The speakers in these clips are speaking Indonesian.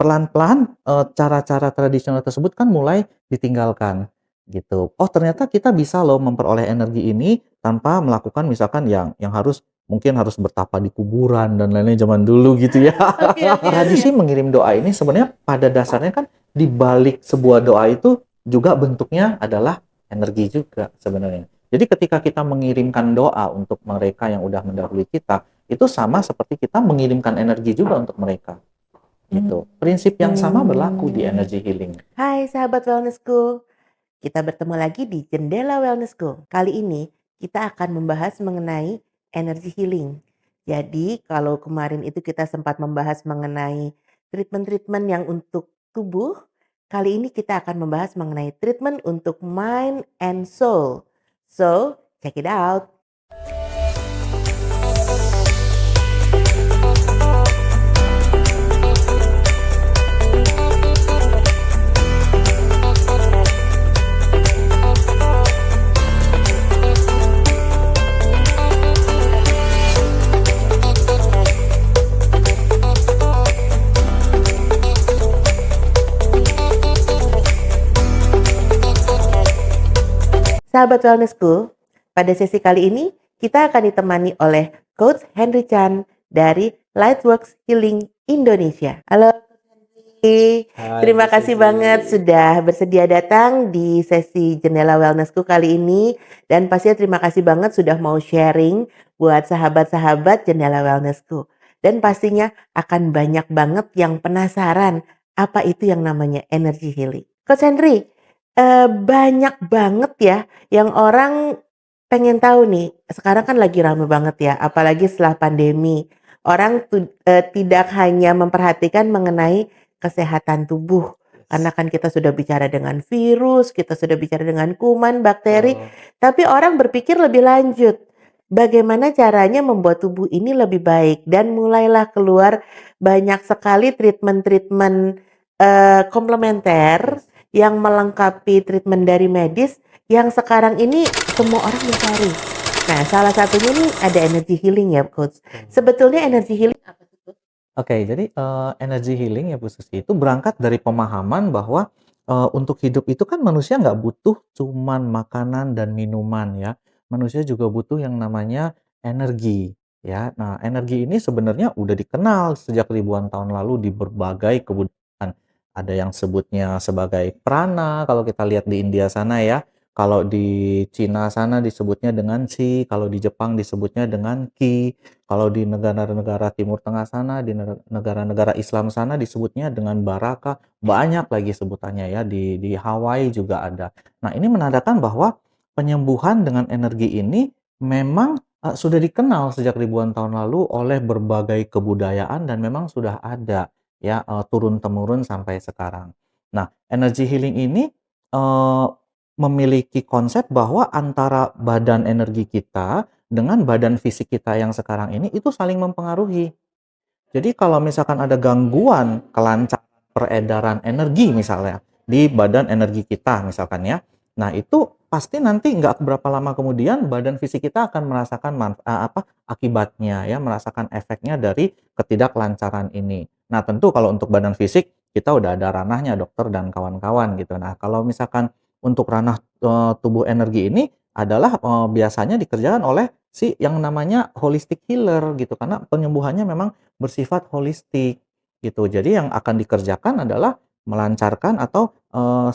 pelan-pelan, cara-cara tradisional tersebut kan mulai ditinggalkan, gitu. Oh ternyata kita bisa loh memperoleh energi ini tanpa melakukan misalkan yang harus mungkin harus bertapa di kuburan dan lain-lain zaman dulu gitu ya. Oke oke oke. Tradisi mengirim doa ini sebenarnya pada dasarnya kan di balik sebuah doa itu juga bentuknya adalah energi juga sebenarnya. Jadi ketika kita mengirimkan doa untuk mereka yang udah mendahului kita, itu sama seperti kita mengirimkan energi juga untuk mereka, gitu. Prinsip yang sama berlaku di energy healing. Hai sahabat wellnessku, kita bertemu lagi di Jendela Wellnessku. Kali ini kita akan membahas mengenai energy healing. Jadi kalau kemarin itu kita sempat membahas mengenai treatment-treatment yang untuk tubuh, kali ini kita akan membahas mengenai treatment untuk mind and soul. So, check it out. Sahabat wellnessku, pada sesi kali ini kita akan ditemani oleh Coach Henry Chan dari Lightworks Healing Indonesia. Halo Coach Henry, Hai Bu terima kasih banget Susi. sudah bersedia datang di sesi Jendela Wellnessku kali ini. Dan pastinya terima kasih banget sudah mau sharing buat sahabat-sahabat Jendela Wellnessku. Dan pastinya akan banyak banget yang penasaran apa itu yang namanya energy healing. Coach Henry, banyak banget ya yang orang pengen tahu nih, sekarang kan lagi rame banget ya, apalagi setelah pandemi. Orang tidak hanya memperhatikan mengenai kesehatan tubuh, karena Yes. kan kita sudah bicara dengan virus, kita sudah bicara dengan kuman, bakteri, Betul. tapi orang berpikir lebih lanjut. Bagaimana caranya membuat tubuh ini lebih baik dan mulailah keluar banyak sekali treatment-treatment komplementer Yes. yang melengkapi treatment dari medis yang sekarang ini semua orang mencari. Nah, salah satunya nih ada energy healing ya, Coach. Betul. Sebetulnya energy healing apa sih, Coach? Oke, jadi, energy healing ya Bu Susi, itu berangkat dari pemahaman bahwa, untuk hidup itu kan manusia nggak butuh cuman makanan dan minuman ya, manusia juga butuh yang namanya energi, ya. Nah, energi ini sebenarnya udah dikenal sejak ribuan tahun lalu di berbagai kebudayaan. Ada yang sebutnya sebagai prana kalau kita lihat di India sana ya, kalau di Cina sana disebutnya dengan Qi, kalau di Jepang disebutnya dengan Qi. Kalau di negara-negara Timur Tengah sana, di negara-negara Islam sana disebutnya dengan baraka, banyak lagi sebutannya ya, di Hawaii juga ada. Nah, ini menandakan bahwa penyembuhan dengan energi ini memang, sudah dikenal sejak ribuan tahun lalu oleh berbagai kebudayaan dan memang sudah ada ya, turun-temurun sampai sekarang. Nah, energy healing ini, eee, memiliki konsep bahwa antara badan energi kita dengan badan fisik kita yang sekarang ini itu saling mempengaruhi. Jadi kalau misalkan ada gangguan kelancaran peredaran energi misalnya di badan energi kita misalkan ya. Nah, itu pasti nanti nggak berapa lama kemudian badan fisik kita akan merasakan akibatnya ya, merasakan efeknya dari ketidaklancaran ini. Nah, tentu kalau untuk badan fisik kita udah ada ranahnya dokter dan kawan-kawan gitu. Nah, kalau misalkan untuk ranah tubuh energi ini adalah biasanya dikerjakan oleh si yang namanya holistic healer gitu karena penyembuhannya memang bersifat holistik gitu. Jadi yang akan dikerjakan adalah melancarkan atau,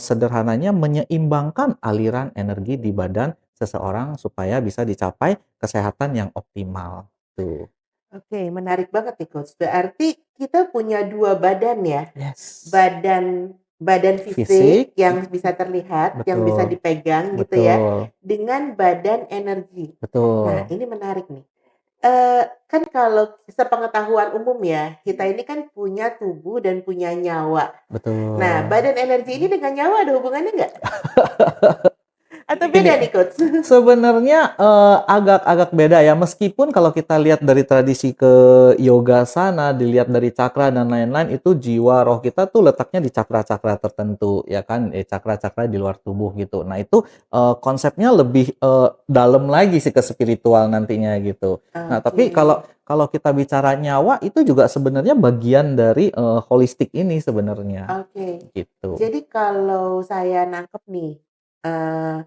sederhananya menyeimbangkan aliran energi di badan seseorang supaya bisa dicapai kesehatan yang optimal, tuh. Oke, menarik banget nih, Coach. Berarti kita punya 2 badan ya? Yes. Badan badan fisik Fisik, yang bisa terlihat, yang bisa betul, dipegang gitu ya, betul, dengan badan energi. Nah, betul, ini menarik nih. Kan kalau sepengetahuan umum ya, kita ini kan punya tubuh dan punya nyawa. Nah, betul. badan energi ini dengan nyawa ada hubungannya nggak? Atau Ini beda nih, Coach? sebenarnya, agak-agak beda ya, meskipun kalau kita lihat dari tradisi ke yoga sana, dilihat dari cakra dan lain-lain, itu jiwa roh kita tuh letaknya di cakra-cakra tertentu, ya kan, cakra-cakra di luar tubuh gitu. Nah itu, konsepnya lebih, dalam lagi sih ke spiritual nantinya gitu. Nah Oke. tapi kalau kalau kita bicara nyawa, itu juga sebenarnya bagian dari, holistik ini sebenarnya, Oke. gitu. Jadi kalau saya nangkep nih, eee,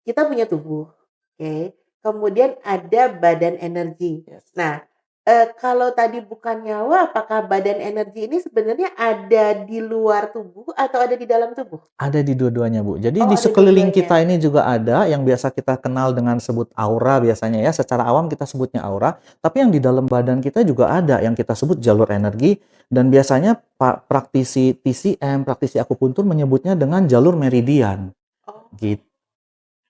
kita punya tubuh, oke, kemudian ada badan energi. Yes. Nah, kalau tadi bukan nyawa, apakah badan energi ini sebenarnya ada di luar tubuh atau ada di dalam tubuh? Ada di dua-duanya, Bu. Jadi Oh, di ada sekeliling dua-duanya. kita ini juga ada yang biasa kita kenal dengan sebut aura biasanya ya, secara awam kita sebutnya aura, tapi yang di dalam badan kita juga ada yang kita sebut jalur energi dan biasanya praktisi TCM, praktisi akupuntur menyebutnya dengan jalur meridian, gitu.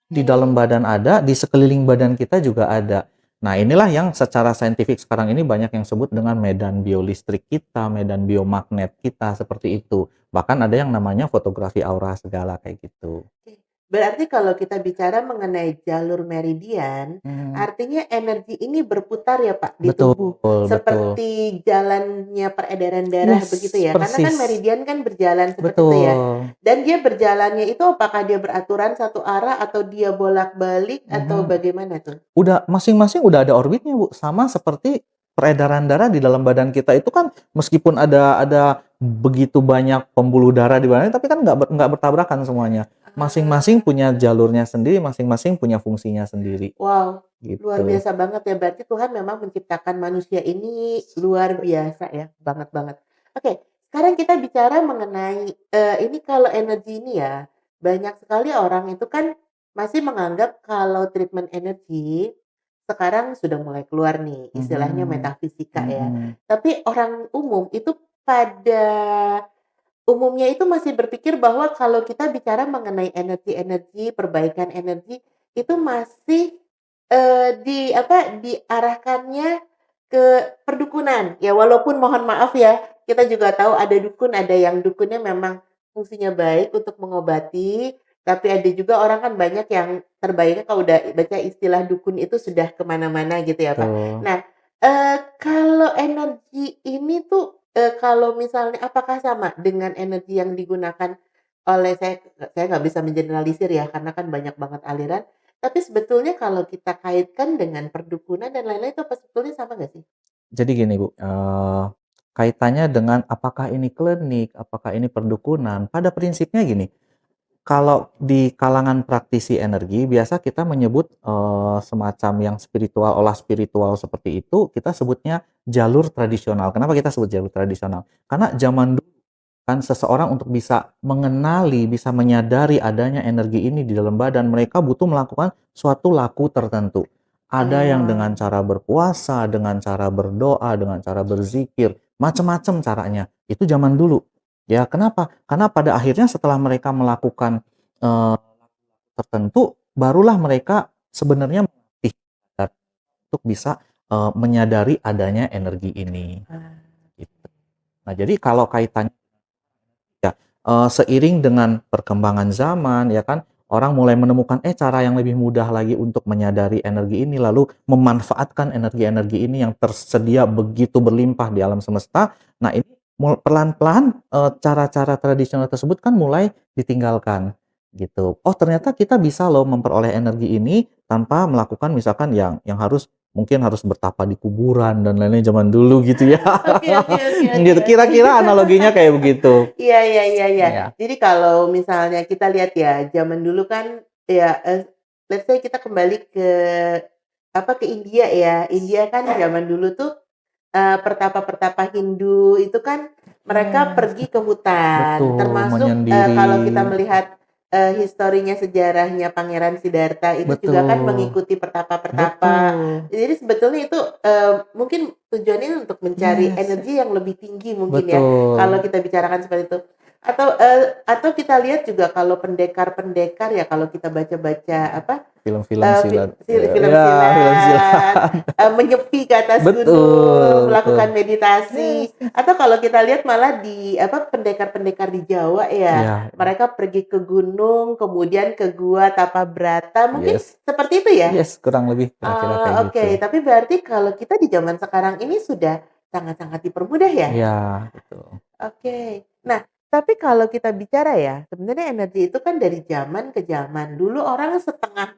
Di dalam Oke. badan ada, di sekeliling badan kita juga ada. Nah, inilah yang secara saintifik sekarang ini banyak yang sebut dengan medan biolistrik kita, medan biomagnet kita, seperti itu. Bahkan ada yang namanya fotografi aura segala kayak gitu. Oke, berarti kalau kita bicara mengenai jalur meridian, Mhm. artinya energi ini berputar ya Pak di Betul tubuh, betul. seperti jalannya peredaran darah begitu Yes, ya? Karena kan persis. meridian kan berjalan seperti itu ya. Betul. Dan dia berjalannya itu apakah dia beraturan satu arah atau dia bolak-balik atau Mhm. bagaimana tuh? Udah masing-masing udah ada orbitnya, Bu. Sama seperti peredaran darah di dalam badan kita itu kan meskipun ada begitu banyak pembuluh darah di badan, tapi kan nggak bertabrakan semuanya. Masing-masing Ah. punya jalurnya sendiri, masing-masing punya fungsinya sendiri, Wow, luar gitu. biasa banget ya, berarti Tuhan memang menciptakan manusia ini luar biasa ya, banget banget. Oke, sekarang kita bicara mengenai, ini kalau energi ini ya, banyak sekali orang itu kan masih menganggap kalau treatment energi sekarang sudah mulai keluar nih, istilahnya Mhm, metafisika ya. mhm. Tapi orang umum itu pada umumnya itu masih berpikir bahwa kalau kita bicara mengenai energi-energi, perbaikan energi, itu masih, diarahkannya ke perdukunan. Ya walaupun mohon maaf ya, kita juga tahu ada dukun, ada yang dukunnya memang fungsinya baik untuk mengobati, tapi ada juga orang kan banyak yang terbayangnya kalau udah baca istilah dukun itu sudah kemana mana gitu ya, Pak. Betul. Nah, kalau energi ini tuh, kalau misalnya apakah sama dengan energi yang digunakan oleh saya nggak bisa mengeneralisir ya, karena kan banyak banget aliran, tapi sebetulnya kalau kita kaitkan dengan perdukunan dan lain-lain itu apa sebetulnya sama nggak sih? Jadi gini, Bu, kaitannya dengan apakah ini klinik, apakah ini perdukunan, pada prinsipnya gini. Kalau di kalangan praktisi energi, biasa kita menyebut, semacam yang spiritual, olah spiritual seperti itu, kita sebutnya jalur tradisional. Kenapa kita sebut jalur tradisional? Karena zaman dulu kan seseorang untuk bisa mengenali, bisa menyadari adanya energi ini di dalam badan, mereka butuh melakukan suatu laku tertentu. Ada yang dengan Oh, cara berpuasa, dengan cara berdoa, dengan cara berzikir, macam-macam caranya. Itu zaman dulu. Ya, kenapa? Karena pada akhirnya setelah mereka melakukan, eee, tertentu, barulah mereka sebenarnya melatih untuk bisa, menyadari adanya energi ini, ah, gitu. Nah, jadi kalau kaitannya ya, seiring dengan perkembangan zaman ya kan, orang mulai menemukan, cara yang lebih mudah lagi untuk menyadari energi ini, lalu memanfaatkan energi-energi ini yang tersedia begitu berlimpah di alam semesta. Nah ini pelan-pelan, cara-cara tradisional tersebut kan mulai ditinggalkan, gitu. Oh ternyata kita bisa loh memperoleh energi ini tanpa melakukan misalkan yang harus mungkin harus bertapa di kuburan dan lain-lain zaman dulu gitu ya. oke oke oke oke Gitu, oke. kira-kira analoginya kayak begitu. Iya iya iya iya. Iya. Jadi kalau misalnya kita lihat ya, zaman dulu kan ya, let's say kita kembali ke ke India ya. India kan zaman dulu tuh, pertapa-pertapa Hindu itu kan mereka Yes, pergi ke hutan, betul, termasuk, menyendiri. kalau kita melihat, historinya sejarahnya Pangeran Siddhartha itu juga kan Betul, mengikuti pertapa-pertapa. betul. Jadi sebetulnya itu, mungkin tujuannya untuk mencari Yes, energi yang lebih tinggi mungkin ya, kalau betul. kita bicarakan seperti itu. Atau kita lihat juga kalau pendekar-pendekar ya, kalau kita baca-baca apa, Film-film silat, film ya film silat, silat. menyepi ke atas gunung, Betul betul. melakukan meditasi, Yes yes. atau kalau kita lihat malah di apa, pendekar-pendekar di Jawa ya, Iya iya. mereka pergi ke gunung, kemudian ke gua Tapabrata, mungkin Yes. seperti itu ya? Yes, kurang lebih kira-kira kayak Oke, gitu. tapi berarti kalau kita di zaman sekarang ini sudah sangat-sangat dipermudah ya? Iya, betul. Oke. Nah, tapi kalau kita bicara ya, sebenarnya energi itu kan dari zaman ke zaman. Dulu orang setengah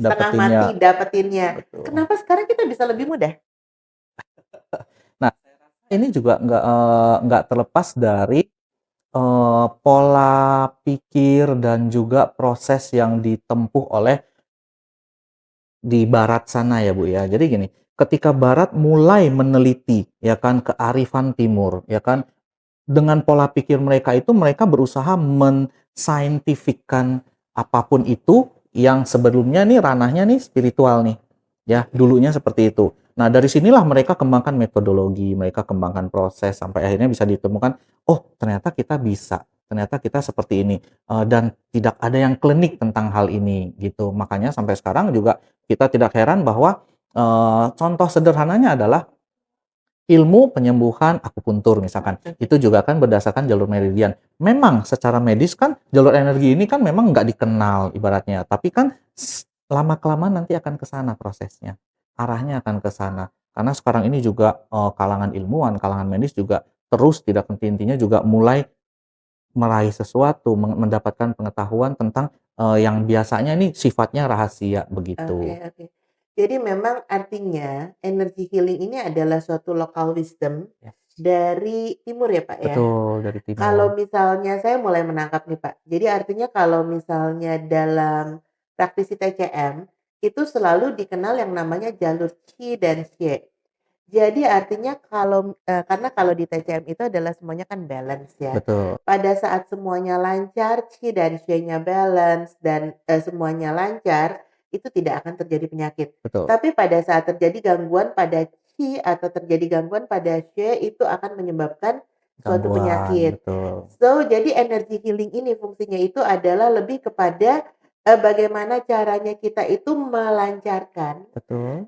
Dapetinnya mati dapetinnya. betul. Kenapa sekarang kita bisa lebih mudah? Nah, ini juga nggak terlepas dari, pola pikir dan juga proses yang ditempuh oleh di barat sana ya, Bu, ya. Jadi gini, ketika barat mulai meneliti ya kan kearifan timur ya kan, dengan pola pikir mereka itu mereka berusaha mensaintifikkan apapun itu yang sebelumnya nih ranahnya nih spiritual nih, ya dulunya seperti itu. Nah dari sinilah mereka kembangkan metodologi, mereka kembangkan proses sampai akhirnya bisa ditemukan, oh ternyata kita bisa, ternyata kita seperti ini dan tidak ada yang klinik tentang hal ini gitu. Makanya sampai sekarang juga kita tidak heran bahwa contoh sederhananya adalah ilmu penyembuhan akupuntur misalkan, itu juga kan berdasarkan jalur meridian. Memang secara medis kan jalur energi ini kan memang nggak dikenal ibaratnya, tapi kan lama-kelamaan nanti akan ke sana prosesnya, arahnya akan ke sana. Karena sekarang ini juga kalangan ilmuwan, kalangan medis juga terus tidak henti-hentinya juga mulai meraih sesuatu, mendapatkan pengetahuan tentang yang biasanya ini sifatnya rahasia Oke begitu. oke. Jadi memang artinya energi healing ini adalah suatu local wisdom Ya, dari timur ya, Pak, ya? betul dari timur. Kalau misalnya saya mulai menangkap nih, Pak. Jadi artinya kalau misalnya dalam praktisi TCM, itu selalu dikenal yang namanya jalur Qi dan Xie. Jadi artinya karena kalau di TCM itu adalah semuanya kan balance ya. Betul, Pada saat semuanya lancar, Qi dan Xie-nya balance dan, semuanya lancar, itu tidak akan terjadi penyakit. betul. Tapi pada saat terjadi gangguan pada Qi atau terjadi gangguan pada Xie, itu akan menyebabkan suatu Gangguan, penyakit. betul So, jadi energi healing ini fungsinya itu adalah lebih kepada, bagaimana caranya kita itu melancarkan betul,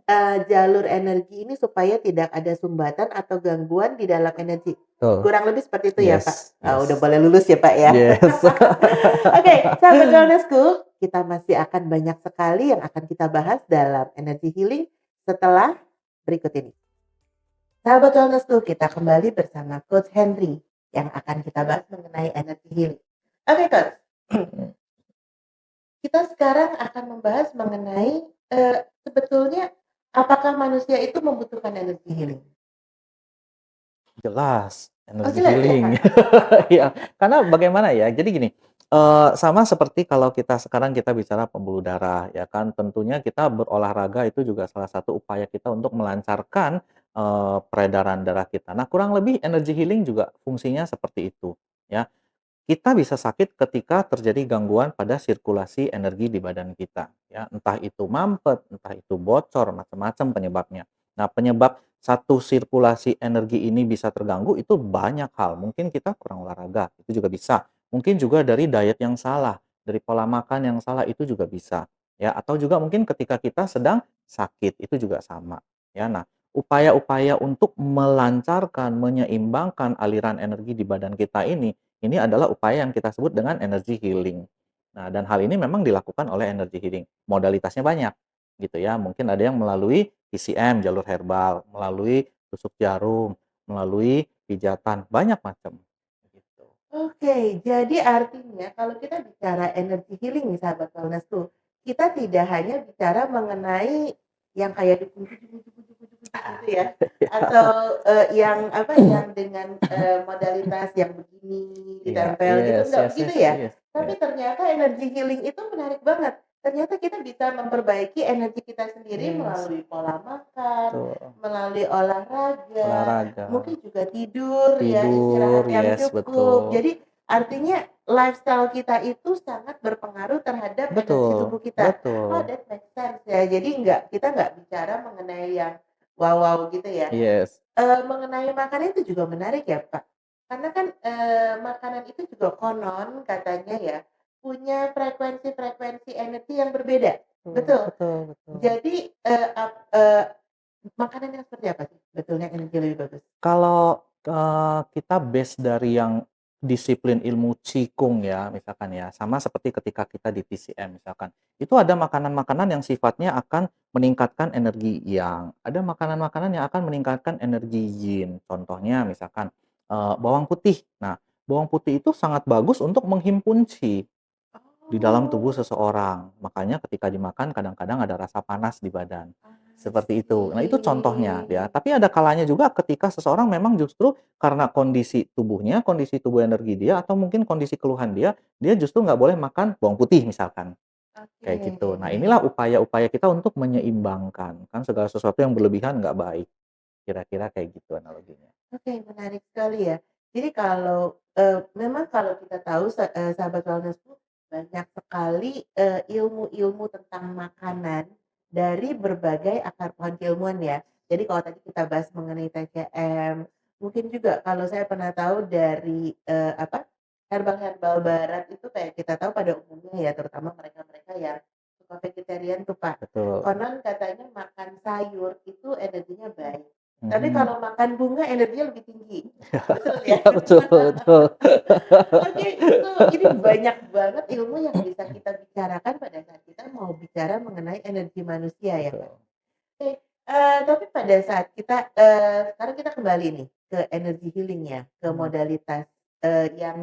jalur energi ini supaya tidak ada sumbatan atau gangguan di dalam energi. betul. Kurang lebih seperti itu ya, Pak? Yes Udah yes boleh lulus ya, Pak, ya? yes. Oke, sahabat wellness-ku, kita masih akan banyak sekali yang akan kita bahas dalam energi healing setelah berikut ini. Sahabat wellness-ku, kita kembali bersama Coach Henry yang akan kita bahas mengenai energi healing. Oke, Coach. Kita sekarang akan membahas mengenai, sebetulnya apakah manusia itu membutuhkan energi healing? Jelas, Oh, energi jelas ya? healing. Iya, karena bagaimana ya, jadi gini, sama seperti kalau kita sekarang kita bicara pembuluh darah ya kan, tentunya kita berolahraga itu juga salah satu upaya kita untuk melancarkan, peredaran darah kita. Nah, kurang lebih energi healing juga fungsinya seperti itu, ya. Kita bisa sakit ketika terjadi gangguan pada sirkulasi energi di badan kita, ya. Entah itu mampet, entah itu bocor, macam-macam penyebabnya. Nah, penyebab satu sirkulasi energi ini bisa terganggu itu banyak hal. Mungkin kita kurang olahraga, itu juga bisa. Mungkin juga dari diet yang salah, dari pola makan yang salah itu juga bisa, ya. Atau juga mungkin ketika kita sedang sakit, itu juga sama, ya. Nah, upaya-upaya untuk melancarkan, menyeimbangkan aliran energi di badan kita ini adalah upaya yang kita sebut dengan energy healing. Nah, dan hal ini memang dilakukan oleh energy healing. Modalitasnya banyak, gitu ya. Mungkin ada yang melalui TCM, jalur herbal, melalui tusuk jarum, melalui pijatan, banyak macam. Gitu. Oke, jadi artinya kalau kita bicara energi healing nih sahabat wellness tuh, kita tidak hanya bicara mengenai yang kayak gitu ya, atau, yang apa, yang dengan, modalitas yang begini, Iya, ditempel gitu, yes, enggak yes, begitu yes, ya? yes, Tapi yes. ternyata energi healing itu menarik banget. Ternyata kita bisa memperbaiki energi kita sendiri Yes, melalui pola makan, betul. melalui olahraga, Olahraga, mungkin juga tidur ya, tidur, istirahat yang yes, cukup. betul. Jadi artinya lifestyle kita itu sangat berpengaruh terhadap energi tubuh Betul, kita. Oh, betul. that makes sense ya. Jadi kita nggak bicara mengenai yang wow-wow gitu ya. Yes. Mengenai makanan itu juga menarik ya, Pak. Karena kan, makanan itu juga konon katanya ya, punya frekuensi-frekuensi energi yang berbeda, Betul betul? betul betul. Jadi, makanan yang seperti apa sih sebetulnya energi lebih bagus? Kalau, kita base dari yang disiplin ilmu Qigong ya, misalkan ya, sama seperti ketika kita di TCM misalkan. Itu ada makanan-makanan yang sifatnya akan meningkatkan energi Yang, ada makanan-makanan yang akan meningkatkan energi Yin. Contohnya misalkan, bawang putih. Nah, bawang putih itu sangat bagus untuk menghimpun Qi di dalam tubuh Oh, seseorang. Makanya ketika dimakan kadang-kadang ada rasa panas di badan. I Seperti itu. Nah, itu contohnya ya. see. Tapi ada kalanya juga ketika seseorang memang justru karena kondisi tubuhnya, kondisi tubuh energi dia, atau mungkin kondisi keluhan dia, dia justru nggak boleh makan bawang putih misalkan, kayak gitu. Nah, inilah Oke. upaya-upaya kita untuk menyeimbangkan. Kan segala sesuatu yang berlebihan nggak baik. Kira-kira kayak gitu analoginya. Oke, menarik sekali ya. Jadi kalau, memang kalau kita tahu sahabat wellness tuh banyak sekali, ilmu-ilmu tentang makanan dari berbagai akar pohon keilmuan ya. Jadi kalau tadi kita bahas mengenai TCM, mungkin juga kalau saya pernah tahu dari, herbal-herbal barat itu kayak kita tahu pada umumnya ya, terutama mereka-mereka yang suka vegetarian tuh, Pak. Betul. Konon katanya makan sayur itu energinya baik. Tapi Mhm. kalau makan bunga energinya lebih tinggi, betul ya? Iya, betul betul. Oke, itu ini banyak banget ilmu yang bisa kita bicarakan pada saat kita mau bicara mengenai energi manusia ya, Pak. Betul. Oke, tapi pada saat kita, sekarang kita kembali nih ke energi healing ya, ke Mhm. modalitas, yang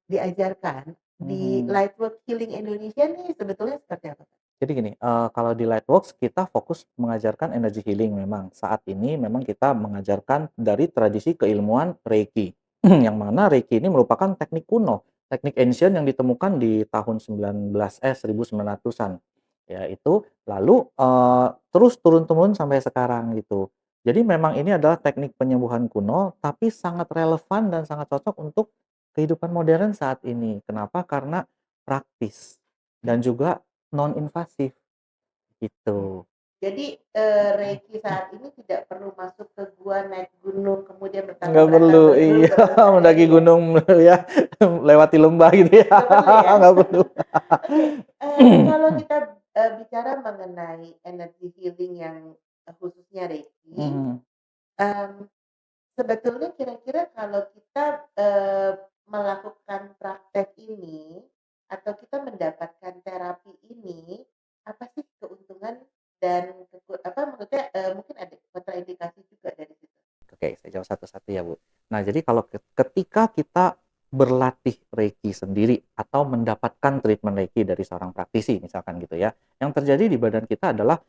diajarkan di Mhm. Lightwork Healing Indonesia nih sebetulnya seperti apa, Pak? Jadi gini, kalau di Lightworks kita fokus mengajarkan energy healing memang. Saat ini memang kita mengajarkan dari tradisi keilmuan Reiki. Yang mana Reiki ini merupakan teknik kuno, teknik ancient yang ditemukan di tahun 1900-an. Ya itu, lalu, terus turun-temurun sampai sekarang gitu. Jadi memang ini adalah teknik penyembuhan kuno, tapi sangat relevan dan sangat cocok untuk kehidupan modern saat ini. Kenapa? Karena praktis dan juga non-invasif, Oke. gitu. Jadi, Reiki saat ini tidak perlu masuk ke gua, naik gunung, kemudian Nggak perlu, bertahun-bertahun dulu iya, baru bisa mendaki healing ya? gunung ya, lewati lembah gitu ya, Nggak perlu ya? nggak perlu. Oke, kalau kita, bicara mengenai energi healing yang, khususnya Reiki, Mhm. mmm, sebetulnya kira-kira kalau kita, melakukan praktek ini, atau kita mendapatkan terapi ini, apa sih keuntungan dan maksudnya, mungkin ada kontraindikasi juga dari situ? Oke, saya jawab satu-satu ya, Bu. Nah, jadi kalau ketika kita berlatih Reiki sendiri atau mendapatkan treatment Reiki dari seorang praktisi misalkan gitu ya, yang terjadi di badan kita adalah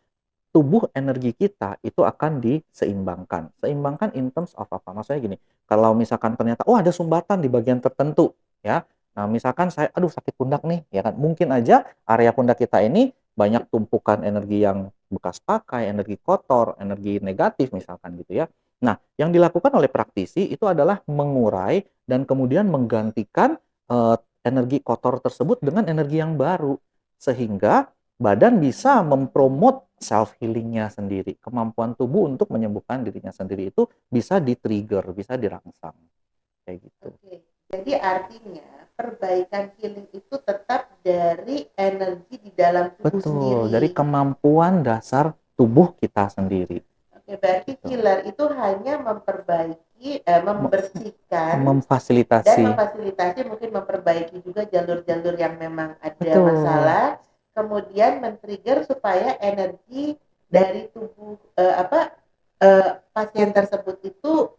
tubuh energi kita itu akan diseimbangkan. Seimbangkan in terms of apa? Maksudnya gini, kalau misalkan ternyata, oh ada sumbatan di bagian tertentu, ya. Nah, misalkan saya, aduh sakit pundak nih, ya kan. Mungkin aja area pundak kita ini banyak tumpukan energi yang bekas pakai, energi kotor, energi negatif misalkan gitu ya. Nah, yang dilakukan oleh praktisi itu adalah mengurai dan kemudian menggantikan energi kotor tersebut dengan energi yang baru. Sehingga badan bisa mempromot self healingnya sendiri. Kemampuan tubuh untuk menyembuhkan dirinya sendiri itu bisa di-trigger, bisa dirangsang, kayak gitu. Oke, jadi artinya perbaikan healing itu tetap dari energi di dalam tubuh Betul, sendiri. dari kemampuan dasar tubuh kita sendiri, Oke, berarti gitu. healer itu hanya memperbaiki, Me membersihkan dan memfasilitasi. memfasilitasi mungkin memperbaiki juga jalur-jalur yang memang ada Betul, masalah, kemudian men-trigger supaya energi dari tubuh, pasien tersebut itu,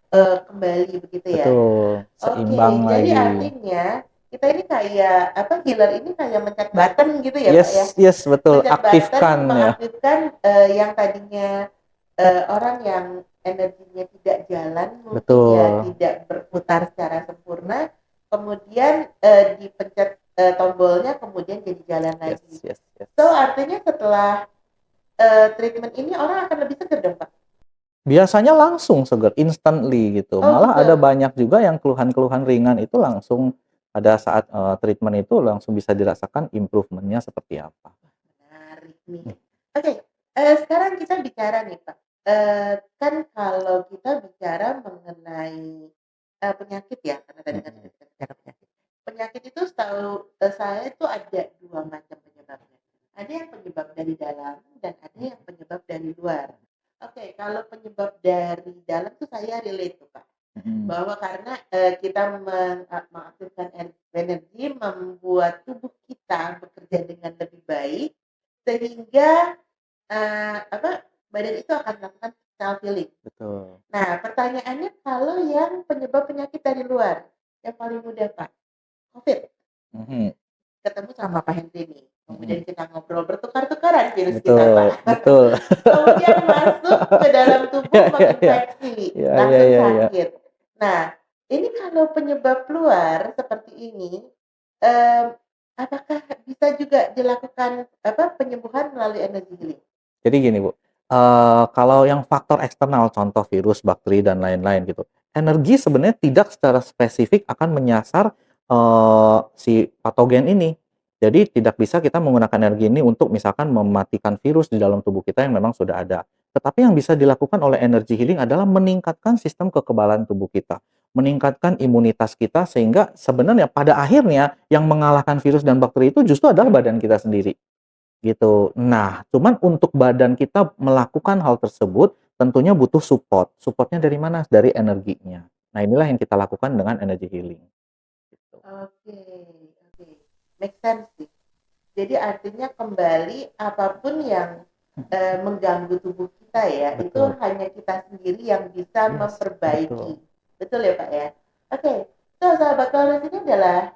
kembali begitu ya? betul, seimbang Oke, jadi lagi. artinya kita ini kayak healer ini kayak mencet button gitu ya, Pak, ya? Yes yes, betul, Mencet button aktifkan ya. mengaktifkan, yang tadinya, orang yang energinya tidak jalan mungkin ya, Betul. tidak berputar secara sempurna, kemudian, dipencet, tombolnya kemudian jadi jalan Yes lagi. yes So, yes. artinya setelah, treatment ini orang akan lebih seger dong, Pak? Biasanya langsung seger, instantly gitu. Oh Malah ada gitu? banyak juga yang keluhan-keluhan ringan itu langsung pada saat, treatment itu langsung bisa dirasakan improvement-nya seperti apa. Menarik nih. Oke, sekarang kita bicara nih, Pak. Kan kalau kita bicara mengenai, penyakit ya, karena tadi kan Mhm. sudah kita bicara penyakit. Penyakit itu setahu, saya itu ada 2 macam penyebabnya. Ada yang penyebab dari dalam dan ada yang penyebab dari luar. Oke, kalau penyebab dari dalam tuh saya relate tuh, Kak, Mhm. bahwa karena, kita mengaktifkan energi membuat tubuh kita bekerja dengan lebih baik, sehingga, badan itu akan melakukan self healing. Betul. Nah, pertanyaannya kalau yang penyebab penyakit dari luar, yang paling mudah, Pak, Covid, Mhm. ketemu sama Pak Henry nih, kemudian Mhm. kita ngobrol bertukar-tukaran virus kita, Pak. Betul betul. Kemudian masuk ke dalam Iya tubuh iya iya. menginfeksi, Iya iya langsung iya iya. sakit. Nah, ini kalau penyebab luar seperti ini, mmm, apakah bisa juga dilakukan, penyembuhan melalui energi healing? Jadi gini Bu, kalau yang faktor eksternal contoh virus, bakteri, dan lain-lain gitu, energi sebenarnya tidak secara spesifik akan menyasar, si patogen ini. Jadi tidak bisa kita menggunakan energi ini untuk misalkan mematikan virus di dalam tubuh kita yang memang sudah ada. Tetapi yang bisa dilakukan oleh energi healing adalah meningkatkan sistem kekebalan tubuh kita, meningkatkan imunitas kita sehingga sebenarnya pada akhirnya yang mengalahkan virus dan bakteri itu justru adalah badan kita sendiri. Gitu. Nah, cuman untuk badan kita melakukan hal tersebut tentunya butuh support. Support-nya dari mana? Dari energinya. Nah, inilah yang kita lakukan dengan energy healing, gitu. Oke oke, make sense sih. Jadi artinya kembali apapun yang, mengganggu tubuh kita ya, itu Betul. hanya kita sendiri yang bisa Yes, memperbaiki. betul. Betul ya, Pak, ya? Oke, so sahabat wellness ini adalah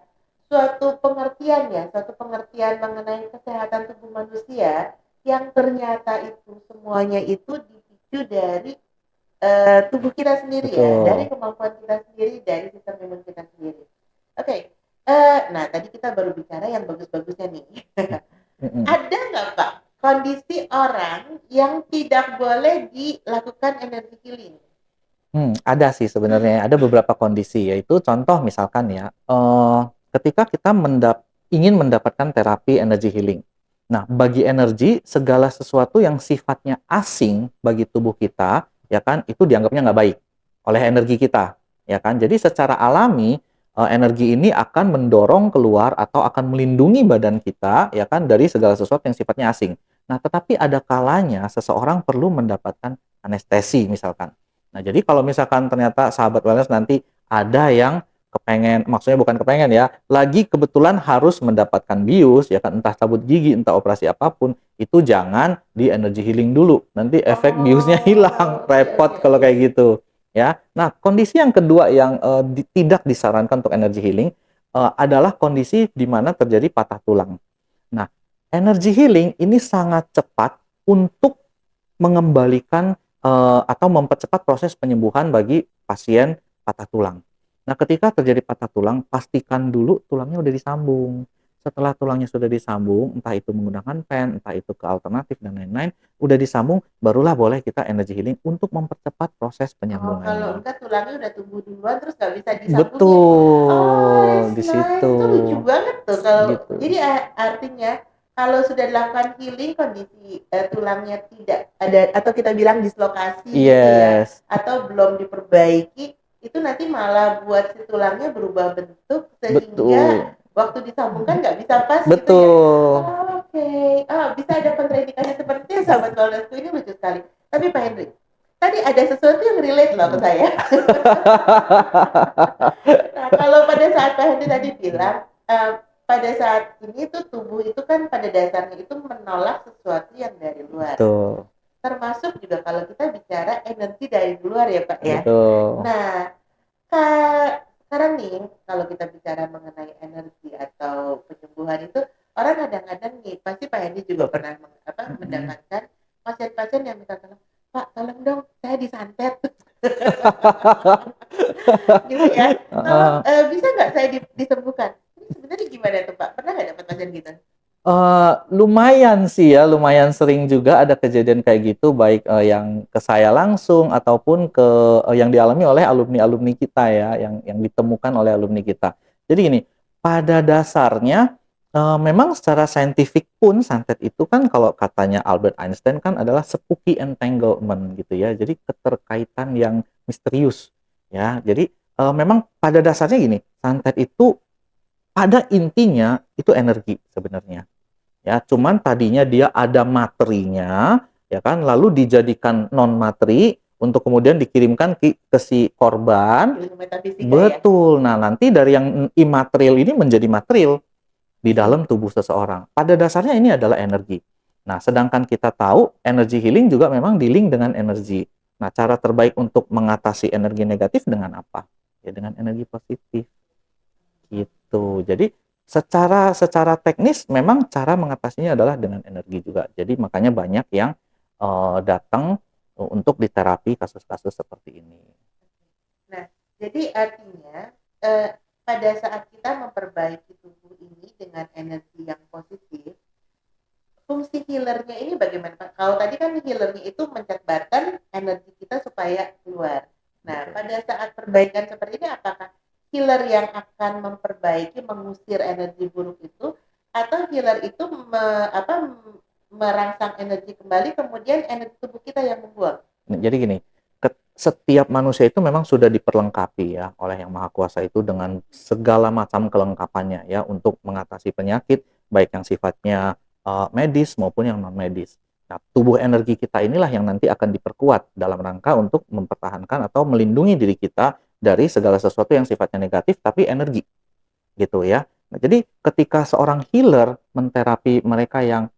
suatu pengertian ya, suatu pengertian mengenai kesehatan tubuh manusia yang ternyata itu semuanya itu dipicu dari, tubuh kita sendiri ya, dari Betul. kemampuan kita sendiri, dari sistem imun kita sendiri. Oke, nah tadi kita baru bicara yang bagus-bagusnya nih. Mhm. Ada nggak, Pak, kondisi orang yang tidak boleh dilakukan energi healing? Ada sih sebenarnya, ada beberapa kondisi, yaitu contoh misalkan ya, ketika kita ingin mendapatkan terapi energy healing. Nah, bagi energi, segala sesuatu yang sifatnya asing bagi tubuh kita, ya kan, itu dianggapnya nggak baik oleh energi kita, ya kan. Jadi secara alami, energi ini akan mendorong keluar atau akan melindungi badan kita, ya kan, dari segala sesuatu yang sifatnya asing. Nah, tetapi ada kalanya seseorang perlu mendapatkan anestesi misalkan. Nah, jadi kalau misalkan ternyata sahabat wellness nanti ada yang kepengen, maksudnya bukan kepengen ya, lagi kebetulan harus mendapatkan bius, ya kan, entah cabut gigi, entah operasi apapun, itu jangan di energy healing dulu. Nanti efek biusnya hilang, Oh, oke oke repot kalau oke. kayak gitu, ya. Nah, kondisi yang kedua yang tidak disarankan untuk energy healing adalah kondisi di mana terjadi patah tulang. Nah, energy healing ini sangat cepat untuk mengembalikan, atau mempercepat proses penyembuhan bagi pasien patah tulang. Nah, ketika terjadi patah tulang, pastikan dulu tulangnya udah disambung. Setelah tulangnya sudah disambung, entah itu menggunakan pen, entah itu ke alternatif dan lain-lain, udah disambung, barulah boleh kita energy healing untuk mempercepat proses Oh, kalau penyambungannya. enggak tulangnya udah tumbuh duluan terus nggak bisa disambungin. Oh, Betul, that's di situ. nice. Itu lucu banget tuh kalau Gitu. jadi artinya kalau sudah dilakukan healing kondisi, tulangnya tidak ada atau kita bilang dislokasi gitu ya, Yes, atau belum diperbaiki, itu nanti malah buat si tulangnya berubah bentuk sehingga betul. waktu disambungkan nggak bisa pas gitu ya. Betul. Oh, oke. Oh, bisa ada kontraindikasi seperti itu ya sahabat wellness ini lucu sekali. Tapi Pak Hendrik, tadi ada sesuatu yang relate loh ke saya. Nah, kalau pada saat Pak Hendy tadi bilang, pada saat ini tuh tubuh itu kan pada dasarnya itu menolak sesuatu yang dari luar. Betul, Termasuk juga kalau kita bicara energi dari luar ya Pak ya. betul. Nah, sekarang nih kalau kita bicara mengenai energi atau penyembuhan itu orang kadang-kadang nih pasti Pak Hendy juga pernah Mhm. mendapatkan pasien-pasien yang minta tolong, Pak tolong dong saya disantet gitu ya. Tolong, Heeh. bisa nggak saya disembuhkan? Ini sebenarnya gimana tuh, Pak? Pernah nggak dapat pasien gitu? Lumayan sih ya, lumayan sering juga ada kejadian kayak gitu, baik, yang ke saya langsung ataupun ke yang dialami oleh alumni-alumni kita ya, yang ditemukan oleh alumni kita. Jadi gini, pada dasarnya, Memang secara saintifik pun santet itu kan kalau katanya Albert Einstein kan adalah spooky entanglement gitu ya. Jadi keterkaitan yang misterius ya. Jadi, memang pada dasarnya gini, santet itu pada intinya itu energi sebenarnya ya. Cuman tadinya dia ada materinya ya kan, lalu dijadikan non materi untuk kemudian dikirimkan ke si korban. Ilmu metafisika ya? Betul. Nah, nanti dari yang imaterial ini menjadi material di dalam tubuh seseorang. Pada dasarnya ini adalah energi. Nah, sedangkan kita tahu energi healing juga memang di-link dengan energi. Nah, cara terbaik untuk mengatasi energi negatif dengan apa? Ya dengan energi positif gitu. Jadi secara secara teknis memang cara mengatasinya adalah dengan energi juga. Jadi makanya banyak yang datang untuk diterapi kasus-kasus seperti ini. Nah, jadi artinya, eee, pada saat kita memperbaiki tubuh ini dengan energi yang positif, fungsi healer-nya ini bagaimana, Pak? Kalau tadi kan healer-nya itu mencet energi kita supaya keluar. Nah, Betul. pada saat perbaikan seperti ini apakah healer yang akan memperbaiki, mengusir energi buruk itu, atau healer itu merangsang energi kembali, kemudian energi tubuh kita yang membuang? Nah, jadi gini, setiap manusia itu memang sudah diperlengkapi ya oleh Yang Maha Kuasa itu dengan segala macam kelengkapannya ya untuk mengatasi penyakit baik yang sifatnya medis maupun yang non medis. Nah, tubuh energi kita inilah yang nanti akan diperkuat dalam rangka untuk mempertahankan atau melindungi diri kita dari segala sesuatu yang sifatnya negatif tapi energi gitu ya. Nah, jadi ketika seorang healer menterapi mereka yang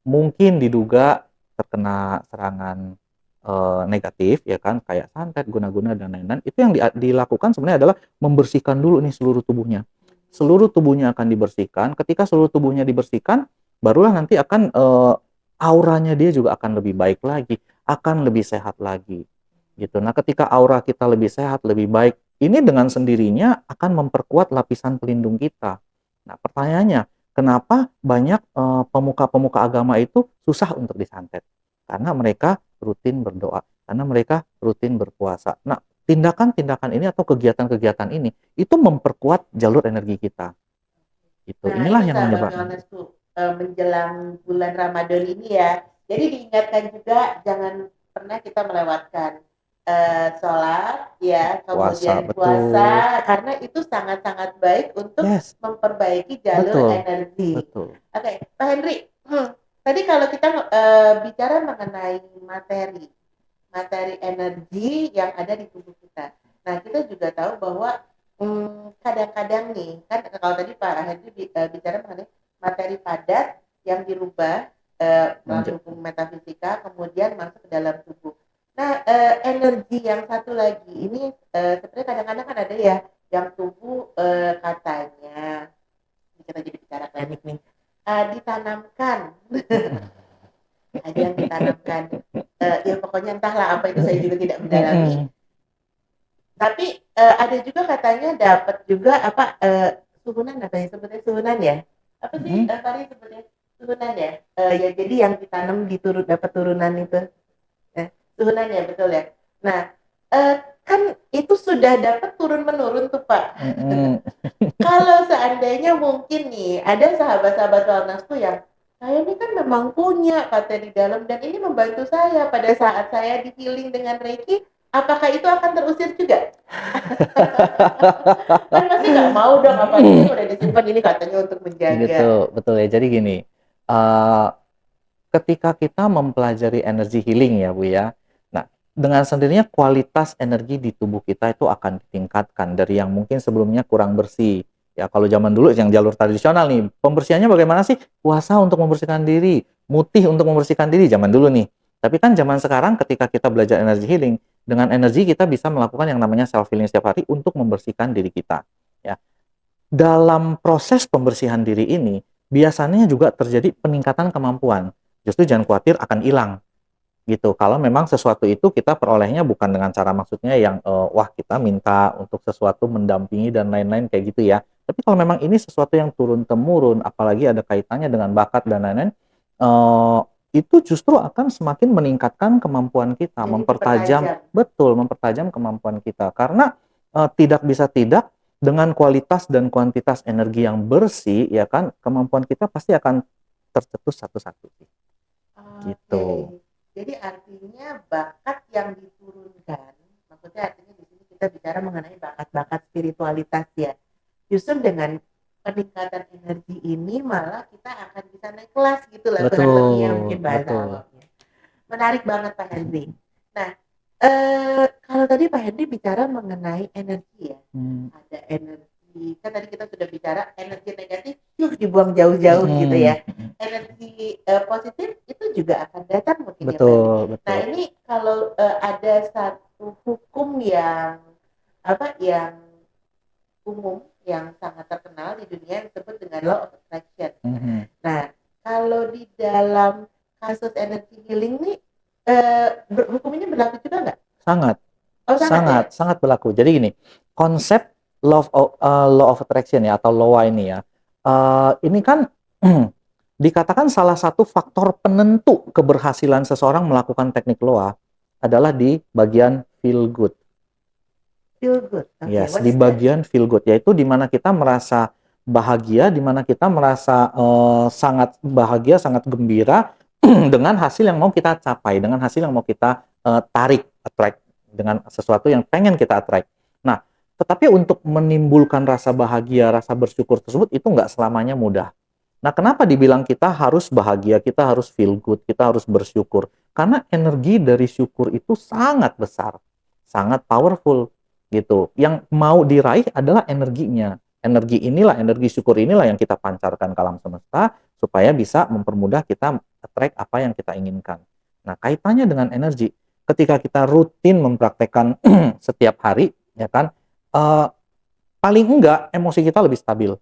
mungkin diduga terkena serangan, negatif ya kan, kayak santet, guna-guna, dan lain-lain, itu yang dilakukan sebenarnya adalah membersihkan dulu nih seluruh tubuhnya. Seluruh tubuhnya akan dibersihkan, ketika seluruh tubuhnya dibersihkan, barulah nanti akan, auranya dia juga akan lebih baik lagi, akan lebih sehat lagi, gitu. Nah, ketika aura kita lebih sehat, lebih baik, ini dengan sendirinya akan memperkuat lapisan pelindung kita. Nah, pertanyaannya, kenapa banyak, pemuka-pemuka agama itu susah untuk disantet? Karena mereka rutin berdoa, karena mereka rutin berpuasa. Nah, tindakan-tindakan ini atau kegiatan-kegiatan ini, itu memperkuat jalur energi kita, gitu. Nah, Inilah itu yang sahabat menyebabkan wellness-ku, menjelang bulan Ramadan ini ya. Jadi diingatkan juga jangan pernah kita melewatkan, sholat ya, puasa, kemudian betul. puasa, karena itu sangat-sangat baik untuk Yes, memperbaiki jalur betul, energi. betul. Oke, Pak Henry, tadi kalau kita, bicara mengenai materi, materi energi yang ada di tubuh kita. Nah, kita juga tahu bahwa kadang-kadang nih, kan kalau tadi Pak Hendy bicara mengenai materi padat yang dirubah melalui Menja hukum metafisika, kemudian masuk ke dalam tubuh. Nah, energi yang satu lagi ini sebenarnya kadang-kadang kan ada ya yang tubuh katanya, kita jadi bicara klinik nih, ditanamkan, ada yang ditanamkan, ya pokoknya entahlah apa itu saya juga tidak mendalami. Mhm, Tapi ada juga katanya dapat juga apa suhunan apa ya sebetulnya suhunan ya? Apa sih mhm. Fari sebetulnya suhunan ya? Ya jadi yang ditanam diturut dapat turunan itu. Suhunan ya betul ya. Nah, kan itu sudah dapat turun menurun tuh Pak. Mhm. Kalau seandainya mungkin nih ada sahabat-sahabat wellnessku yang saya ini kan memang punya kata di dalam dan ini membantu saya pada saat saya di healing dengan Reiki, apakah itu akan terusir juga? Kan pasti nggak mau dong, apalagi kan udah disimpan ini katanya untuk menjaga. Gitu, betul ya. Jadi gini, eee, ketika kita mempelajari energi healing ya, Bu, ya. Nah, dengan sendirinya kualitas energi di tubuh kita itu akan ditingkatkan dari yang mungkin sebelumnya kurang bersih. Ya, kalau zaman dulu yang jalur tradisional nih, pembersihannya bagaimana sih? Puasa untuk membersihkan diri, mutih untuk membersihkan diri, zaman dulu nih. Tapi kan zaman sekarang ketika kita belajar energi healing, dengan energi kita bisa melakukan yang namanya self healing setiap hari untuk membersihkan diri kita, ya. Dalam proses pembersihan diri ini, biasanya juga terjadi peningkatan kemampuan. Justru jangan khawatir akan hilang, gitu. Kalau memang sesuatu itu kita perolehnya bukan dengan cara maksudnya yang, wah kita minta untuk sesuatu mendampingi dan lain-lain kayak gitu ya. Tapi kalau memang ini sesuatu yang turun-temurun, apalagi ada kaitannya dengan bakat dan lain-lain, eee, itu justru akan semakin meningkatkan kemampuan kita, Jadi mempertajam dipertajam. betul, mempertajam kemampuan kita. Karena, tidak bisa tidak dengan kualitas dan kuantitas energi yang bersih, ya kan, kemampuan kita pasti akan tercetus satu-satu sih, gitu. Oke. Jadi artinya bakat yang diturunkan, maksudnya artinya di sini kita bicara mengenai bakat-bakat spiritualitas ya. Justru dengan peningkatan energi ini malah kita akan bisa naik kelas gitu lah sepertinya mungkin Betul, bahasa betul. awamnya. Menarik banget Pak Henry. Nah, kalau tadi Pak Henry bicara mengenai energi ya, ada energi, kan tadi kita sudah bicara energi negatif, dibuang jauh-jauh gitu ya. Energi positif itu juga akan datang mungkin ya Pak Henry. Betul, Nah betul. ini kalau ada satu hukum yang yang umum yang sangat terkenal di dunia yang disebut dengan law of attraction. Nah, kalau di dalam kasus energy healing nih, hukum ini berlaku juga nggak? Sangat, Oh sangat ya? sangat berlaku. Jadi gini, konsep law of attraction ya atau law ini ya, ini kan dikatakan salah satu faktor penentu keberhasilan seseorang melakukan teknik loa adalah di bagian feel good. Feel good. Okay, Yes, what di is that? bagian feel good, yaitu di mana kita merasa bahagia, di mana kita merasa sangat bahagia, sangat gembira dengan hasil yang mau kita capai, dengan hasil yang mau kita tarik, attract, dengan sesuatu yang pengen kita attract. Nah, tetapi untuk menimbulkan rasa bahagia, rasa bersyukur tersebut itu nggak selamanya mudah. Nah, kenapa dibilang kita harus bahagia, kita harus feel good, kita harus bersyukur? Karena energi dari syukur itu sangat besar, sangat powerful gitu. Yang mau diraih adalah energinya. Energi inilah, energi syukur inilah yang kita pancarkan ke alam semesta supaya bisa mempermudah kita attract apa yang kita inginkan. Nah, kaitannya dengan energi, ketika kita rutin mempraktekkan setiap hari, ya kan, eh, paling enggak emosi kita lebih stabil.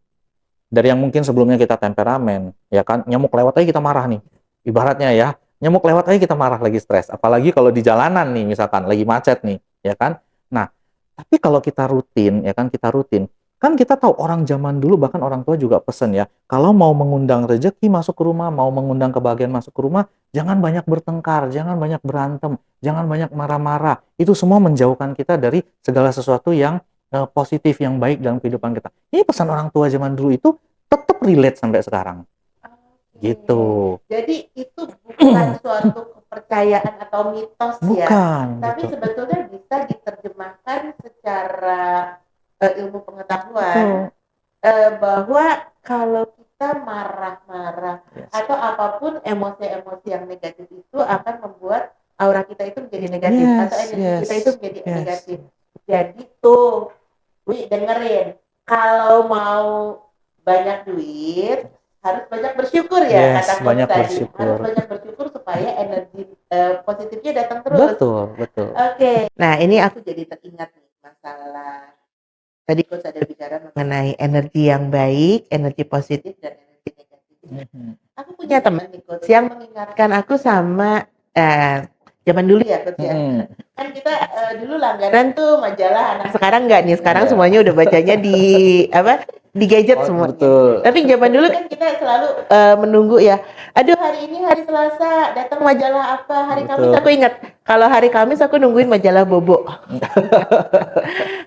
Dari yang mungkin sebelumnya kita temperamen, ya kan, nyamuk lewat aja kita marah nih. Ibaratnya ya, nyamuk lewat aja kita marah lagi stres. Apalagi kalau di jalanan nih, misalkan lagi macet nih, ya kan. Nah, tapi kalau kita rutin, ya kan, kita rutin. Kan kita tahu orang zaman dulu, bahkan orang tua juga pesen ya, kalau mau mengundang rezeki masuk ke rumah, mau mengundang kebahagiaan masuk ke rumah, jangan banyak bertengkar, jangan banyak berantem, jangan banyak marah-marah. Itu semua menjauhkan kita dari segala sesuatu yang positif, yang baik dalam kehidupan kita. Ini pesan orang tua zaman dulu itu tetap relate sampai sekarang. Gitu. Jadi itu bukan suatu kepercayaan atau mitos ya, Bukan, tapi betul. sebetulnya bisa diterjemahkan secara ilmu pengetahuan Betul. bahwa kalau kita marah-marah Yes. atau apapun emosi-emosi yang negatif itu akan membuat aura kita itu menjadi negatif atau Yes, energi kita itu yes, menjadi yes. negatif. Jadi tuh, Wi dengerin, kalau mau banyak duit harus banyak bersyukur ya Yes, kata coach banyak tadi. Harus bersyukur. banyak bersyukur supaya energi positifnya datang terus. Betul, betul. Oke. Nah, ini aku jadi teringat nih masalah tadi coach ada bicara mengenai energi yang baik, energi positif dan energi negatif. Aku punya teman nih coach yang mengingatkan aku sama zaman dulu ya coach ya. Kan kita dulu langganan tuh majalah anak sekarang enggak nih. Sekarang semuanya udah bacanya di di gadget semuanya. Betul. Tapi zaman dulu kan kita selalu menunggu ya. Aduh hari ini hari Selasa datang majalah apa? Hari Kamis aku ingat. Kalau hari Kamis aku nungguin majalah Bobo.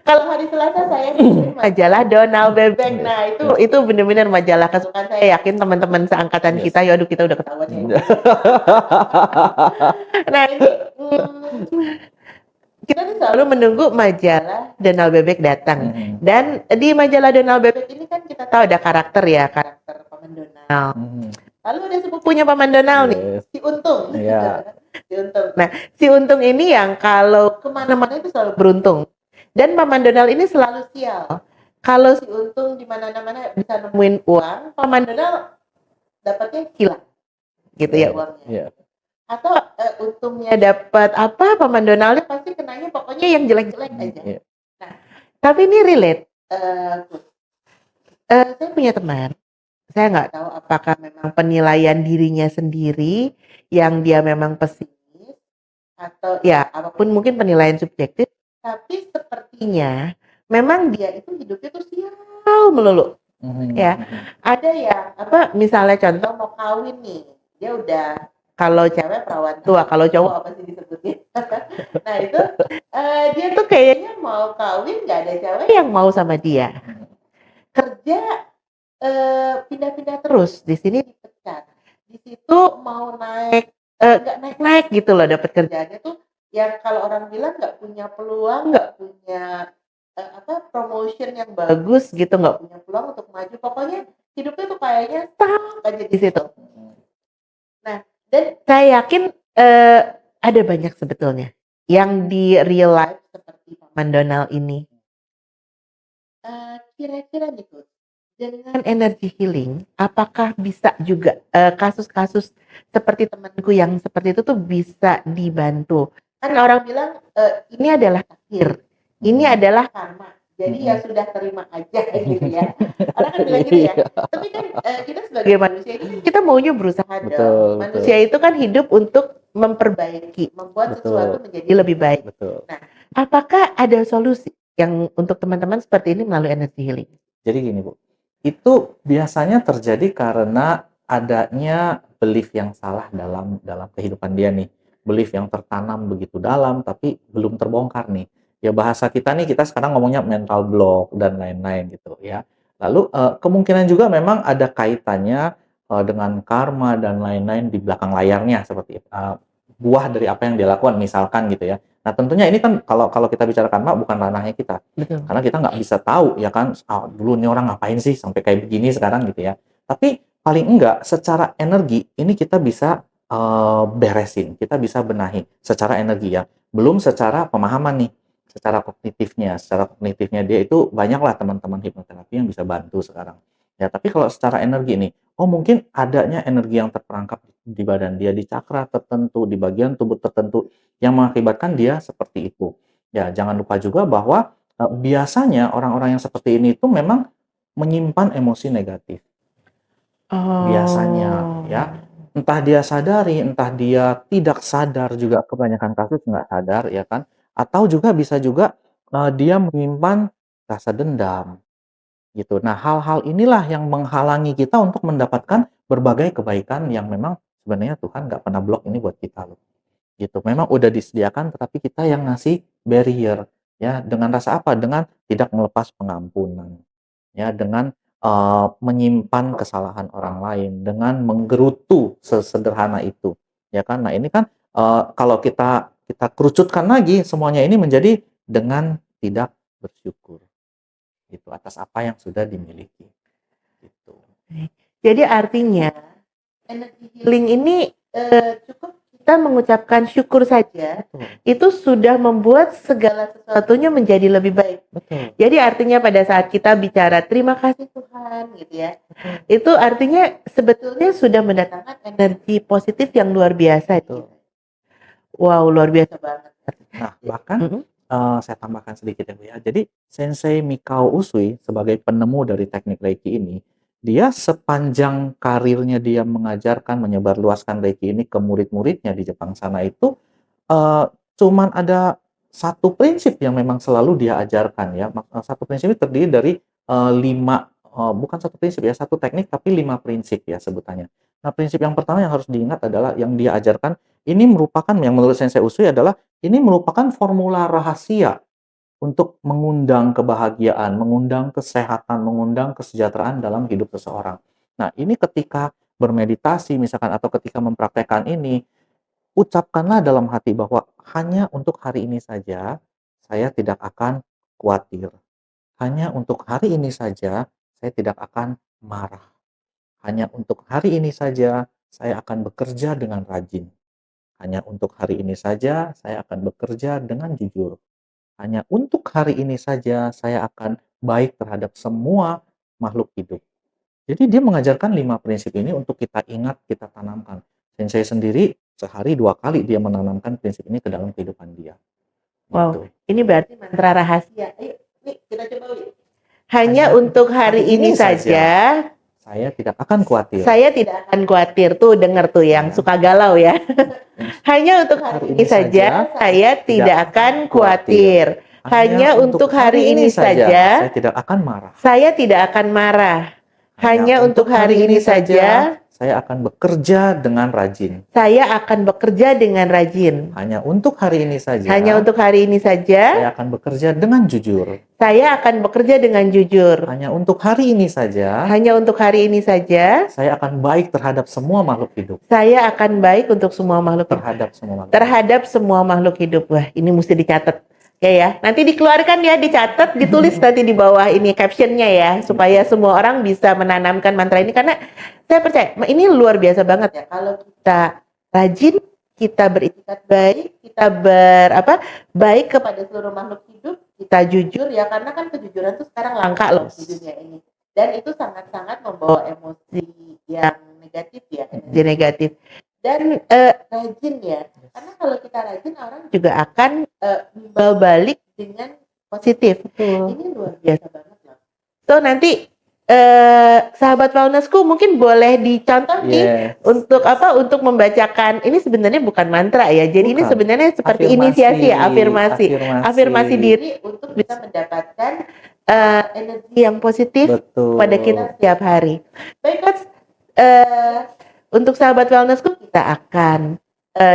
Kalau hari Selasa saya nungguin majalah Donald Bebek. Nah itu benar-benar majalah kesukaan saya. Yakin teman-teman seangkatan kita, ya aduh kita udah ketahuan ya. Nah ini kita tuh selalu menunggu majalah Donald Bebek datang. Dan di majalah Donald Bebek ini kan kita tahu ada karakter ya, karakter Paman Donald. Lalu ada sepupunya Paman Donald nih, si Untung. Si Untung. Nah, si Untung ini yang kalau kemana-mana itu selalu beruntung. Dan Paman Donald ini selalu sial. Kalau si Untung di mana-mana bisa nemuin uang, Paman Donald dapatnya hilang. Gitu ya uangnya. Atau untungnya dapat apa, Paman Donaldnya pasti kenanya pokoknya yang jelek-jelek aja. Nah, tapi ini relate. Saya punya teman, saya nggak tahu apakah memang penilaian dirinya sendiri yang dia memang pesimis atau ya apapun mungkin penilaian subjektif, tapi sepertinya memang dia itu hidupnya tuh sial melulu. Ya, ada yang misalnya contoh mau kawin nih, dia udah kalau cewek perawan tua, kalau cowok apa sih disebutnya? Nah itu dia tuh kayaknya mau kawin nggak ada cewek yang mau sama dia. Kerja pindah-pindah terus, di sini dipecat, di situ mau naik nggak naik-naik gitu loh, dapat kerjaannya tuh yang kalau orang bilang nggak punya peluang, nggak punya promotion yang bagus gitu, nggak punya peluang untuk maju. Pokoknya hidupnya tuh kayaknya stuck aja di situ. Nah, dan saya yakin ada banyak sebetulnya yang di real life seperti Paman Donald ini. Kira-kira nih Coach, dengan energy healing, apakah bisa juga kasus-kasus seperti temanku yang seperti itu tuh bisa dibantu? Kan orang bilang ini adalah takdir, ini adalah karma. Jadi ya sudah terima aja gitu ya. Orang kan bilang gitu ya. Tapi kan kita sebagai manusia ini kita maunya berusaha dong. Manusia itu kan hidup untuk memperbaiki, membuat sesuatu menjadi lebih baik. Nah, apakah ada solusi yang untuk teman-teman seperti ini melalui energy healing? Jadi gini Bu, itu biasanya terjadi karena adanya belief yang salah dalam kehidupan dia nih. Belief yang tertanam begitu dalam tapi belum terbongkar nih. Ya bahasa kita nih, kita sekarang ngomongnya mental block dan lain-lain gitu ya. Lalu kemungkinan juga memang ada kaitannya dengan karma dan lain-lain di belakang layarnya, seperti buah dari apa yang dia lakukan misalkan gitu ya. Nah tentunya ini kan kalau kalau kita bicara karma bukan ranahnya kita. Betul. Karena kita nggak bisa tahu ya kan, dulu nih orang ngapain sih sampai kayak begini sekarang gitu ya. Tapi paling enggak secara energi ini kita bisa beresin, kita bisa benahi secara energi ya. Belum secara pemahaman nih, secara kognitifnya dia itu banyaklah teman-teman hipnoterapi yang bisa bantu sekarang. Ya, tapi kalau secara energi nih, oh mungkin adanya energi yang terperangkap di badan dia, di cakra tertentu, di bagian tubuh tertentu yang mengakibatkan dia seperti itu. Ya, jangan lupa juga bahwa biasanya orang-orang yang seperti ini itu memang menyimpan emosi negatif. Biasanya ya, Oh. entah dia sadari, entah dia tidak sadar, juga kebanyakan kasus nggak sadar ya kan, atau juga bisa juga dia menyimpan rasa dendam gitu. Nah, hal-hal inilah yang menghalangi kita untuk mendapatkan berbagai kebaikan yang memang sebenarnya Tuhan nggak pernah blok ini buat kita loh. Gitu. Memang udah disediakan tetapi kita yang ngasih barrier ya, dengan rasa apa? Dengan tidak melepas pengampunan. Ya, dengan menyimpan kesalahan orang lain, dengan menggerutu sesederhana itu. Ya kan? Nah, ini kan kalau kita kita kerucutkan lagi semuanya ini menjadi dengan tidak bersyukur. Gitu, atas apa yang sudah dimiliki. Gitu. Jadi artinya energy healing ini cukup kita mengucapkan syukur saja, itu sudah membuat segala sesuatunya menjadi lebih baik. Betul. Jadi artinya pada saat kita bicara terima kasih Tuhan gitu ya, itu artinya sebetulnya sudah mendatangkan energi positif yang luar biasa. Wow, luar biasa banget. Nah, bahkan saya tambahkan sedikit ya Bu ya. Jadi Sensei Mikao Usui sebagai penemu dari teknik Reiki ini, dia sepanjang karirnya dia mengajarkan, menyebarluaskan Reiki ini ke murid-muridnya di Jepang sana itu, cuman ada satu prinsip yang memang selalu dia ajarkan ya. Satu prinsip itu terdiri dari 5, bukan satu prinsip ya, satu teknik tapi 5 prinsip ya sebutannya. Nah, prinsip yang pertama yang harus diingat adalah yang dia ajarkan ini merupakan, yang menurut Sensei Usui adalah ini merupakan formula rahasia untuk mengundang kebahagiaan, mengundang kesehatan, mengundang kesejahteraan dalam hidup seseorang. Nah, ini ketika bermeditasi misalkan atau ketika mempraktekkan ini, ucapkanlah dalam hati bahwa hanya untuk hari ini saja saya tidak akan khawatir. Hanya untuk hari ini saja saya tidak akan marah. Hanya untuk hari ini saja saya akan bekerja dengan rajin. Hanya untuk hari ini saja saya akan bekerja dengan jujur. Hanya untuk hari ini saja saya akan baik terhadap semua makhluk hidup. Jadi dia mengajarkan 5 prinsip ini untuk kita ingat, kita tanamkan. Dan saya sendiri sehari 2 kali dia menanamkan prinsip ini ke dalam kehidupan dia. Wow, Gitu. ini berarti mantra rahasia. Ayo, nih kita coba. Hanya untuk hari ini saja saya tidak akan khawatir. Saya tidak akan khawatir, tuh dengar tuh yang suka galau ya. Hanya untuk hari ini saja saya tidak akan khawatir. Hanya untuk hari ini saja saya tidak akan marah. Saya tidak akan marah. Hanya untuk hari ini saja saya akan bekerja dengan rajin. Saya akan bekerja dengan rajin. Hanya untuk hari ini saja. Hanya untuk hari ini saja. Saya akan bekerja dengan jujur. Saya akan bekerja dengan jujur. Hanya untuk hari ini saja. Hanya untuk hari ini saja. Saya akan baik terhadap semua makhluk hidup. Saya akan baik untuk semua makhluk hidup. Terhadap semua makhluk. Terhadap semua makhluk hidup. Wah, ini mesti dicatat. Ya, nanti dikeluarkan ya, dicatat, ditulis nanti di bawah ini captionnya ya, supaya semua orang bisa menanamkan mantra ini, karena saya percaya ini luar biasa banget ya. Kalau kita rajin, kita beritikat baik, kita baik kepada seluruh makhluk hidup, kita jujur ya, karena kan kejujuran itu sekarang langka loh di dunia ini, dan itu sangat-sangat membawa emosi yang negatif ya, energi negatif. Dan rajin ya, karena kalau kita rajin orang juga akan balik dengan positif. Ini luar biasa banget loh. So nanti sahabat wellnessku mungkin boleh dicontoh nih untuk untuk membacakan. Ini sebenarnya bukan mantra ya, jadi ini sebenarnya seperti inisiasi ya, afirmasi diri untuk bisa mendapatkan energi yang positif pada kita setiap hari. Baik, Coach. Untuk sahabat wellnessku, kita akan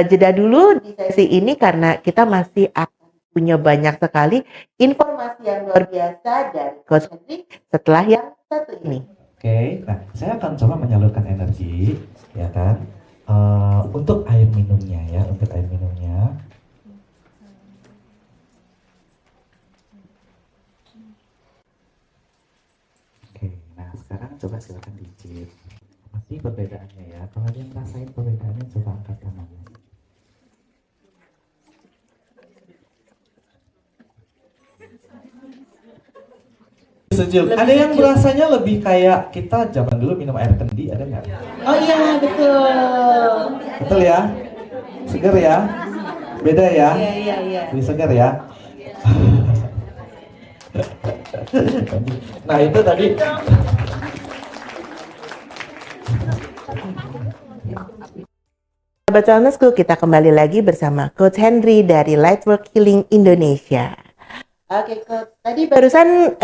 jeda dulu di sesi ini karena kita masih akan punya banyak sekali informasi yang luar biasa dari Coach Henry setelah yang satu ini. Oke, nah saya akan coba menyalurkan energi, ya kan, untuk air minumnya ya, untuk air minumnya. Oke, nah sekarang coba silakan dicip. Pasti perbedaannya ya. Kalau ada yang ngerasain perbedaannya, coba angkat tangannya. Sejuk. Ada yang merasanya lebih kayak kita zaman dulu minum air kendi, ada nggak? Oh iya, betul. Betul ya? Seger ya? Beda ya? Iya. Lebih seger ya? Nah itu tadi. Sahabat wellnessku, kita kembali lagi bersama Coach Henry dari Lightwork Healing Indonesia. Oke, Coach. Tadi barusan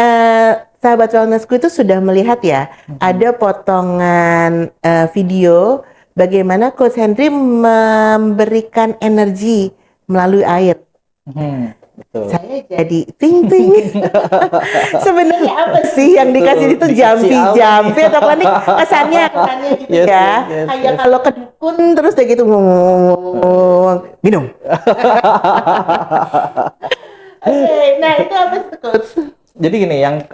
sahabat wellnessku itu sudah melihat ya, ada potongan video bagaimana Coach Henry memberikan energi melalui air. Betul. Saya jadi ting-ting. Sebenarnya apa sih yang dikasih itu, jampi atau apa nih kesannya gitu ya? Kayak kalau kedukun terus kayak gitu minum. Oke, nah itu apa sih, Coach? Jadi gini, yang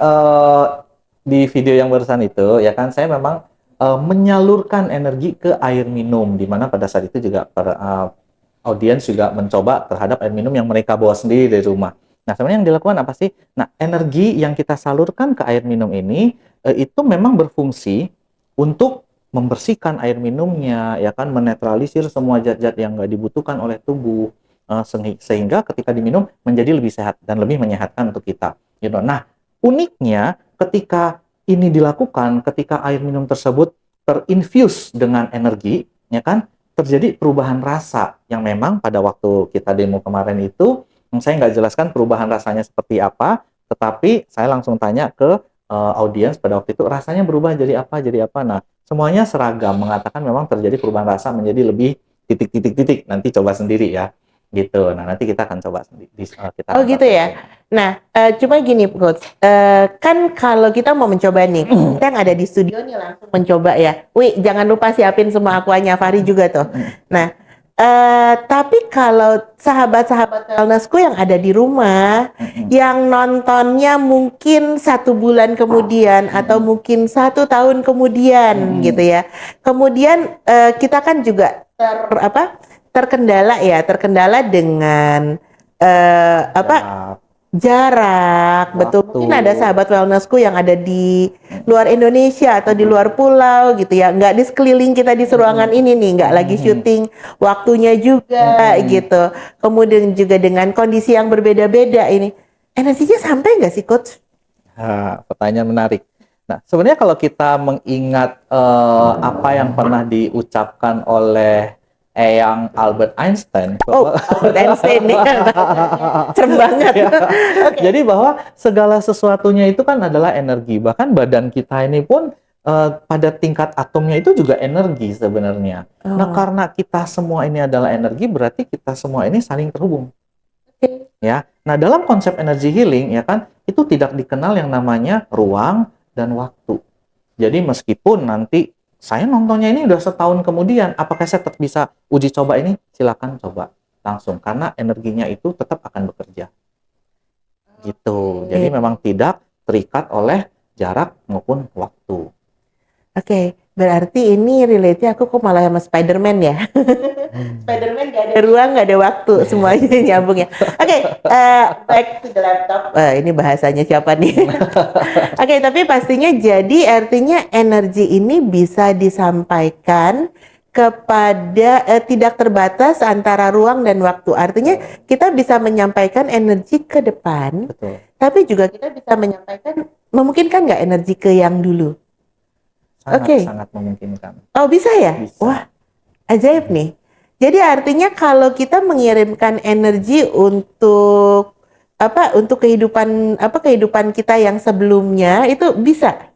di video yang barusan itu ya kan, saya memang menyalurkan energi ke air minum, di mana pada saat itu juga audiens juga mencoba terhadap air minum yang mereka bawa sendiri dari rumah. Nah, sebenarnya yang dilakukan apa sih? Nah, energi yang kita salurkan ke air minum ini itu memang berfungsi untuk membersihkan air minumnya, ya kan, menetralisir semua zat-zat yang nggak dibutuhkan oleh tubuh, sehingga ketika diminum menjadi lebih sehat dan lebih menyehatkan untuk kita. Gitu. Nah, uniknya ketika ini dilakukan, ketika air minum tersebut terinfuse dengan energi, ya kan, terjadi perubahan rasa yang memang pada waktu kita demo kemarin itu saya nggak jelaskan perubahan rasanya seperti apa, tetapi saya langsung tanya ke audiens pada waktu itu rasanya berubah jadi apa. Nah, semuanya seragam mengatakan memang terjadi perubahan rasa menjadi lebih titik. Nanti coba sendiri ya, gitu. Nah, nanti kita akan coba sendiri. Oh gitu ya. Nah, cuma gini, Coach. Kan kalau kita mau mencoba nih, kita yang ada di studio nih langsung mencoba ya. Wih, jangan lupa siapin semua aquanya, Fahri juga tuh. Nah, tapi kalau sahabat-sahabat wellnessku yang ada di rumah, yang nontonnya mungkin 1 bulan kemudian atau mungkin 1 tahun kemudian, gitu ya. Kemudian kita kan juga terkendala dengan jarak, betul. Mungkin ada sahabat wellnessku yang ada di luar Indonesia atau di luar pulau gitu ya, nggak di sekeliling kita di ruangan ini nih, nggak lagi syuting, waktunya juga gitu. Kemudian juga dengan kondisi yang berbeda-beda ini, energinya sampai nggak sih, Coach? Pertanyaan menarik. Nah, sebenarnya kalau kita mengingat apa yang pernah diucapkan oleh Eyang Albert Einstein. Albert Einstein nih. Serem banget. Ya. Okay. Jadi bahwa segala sesuatunya itu kan adalah energi. Bahkan badan kita ini pun pada tingkat atomnya itu juga energi sebenarnya. Nah, Oh, karena kita semua ini adalah energi, berarti kita semua ini saling terhubung, oke. ya. Nah, dalam konsep energy healing, ya kan, itu tidak dikenal yang namanya ruang dan waktu. Jadi meskipun nanti saya nontonnya ini udah setahun kemudian, apakah saya tetap bisa uji coba ini? Silakan coba langsung, karena energinya itu tetap akan bekerja. Gitu. Jadi Oke. memang tidak terikat oleh jarak maupun waktu. Oke, berarti ini relate-nya aku kok malah sama Spider-Man ya. Spider-Man gak ada ruang, gak ada waktu, semuanya nyambung ya. Oke, back to the laptop. Ini bahasanya siapa nih? Oke, tapi pastinya jadi artinya energi ini bisa disampaikan kepada tidak terbatas antara ruang dan waktu. Artinya kita bisa menyampaikan energi ke depan, Betul. tapi juga kita bisa menyampaikan, memungkinkan nggak energi ke yang dulu? Oke. Sangat-sangat memungkinkan. Oh, bisa ya? Bisa. Wah, ajaib nih. Jadi artinya kalau kita mengirimkan energi untuk apa? Untuk kehidupan kita yang sebelumnya itu bisa.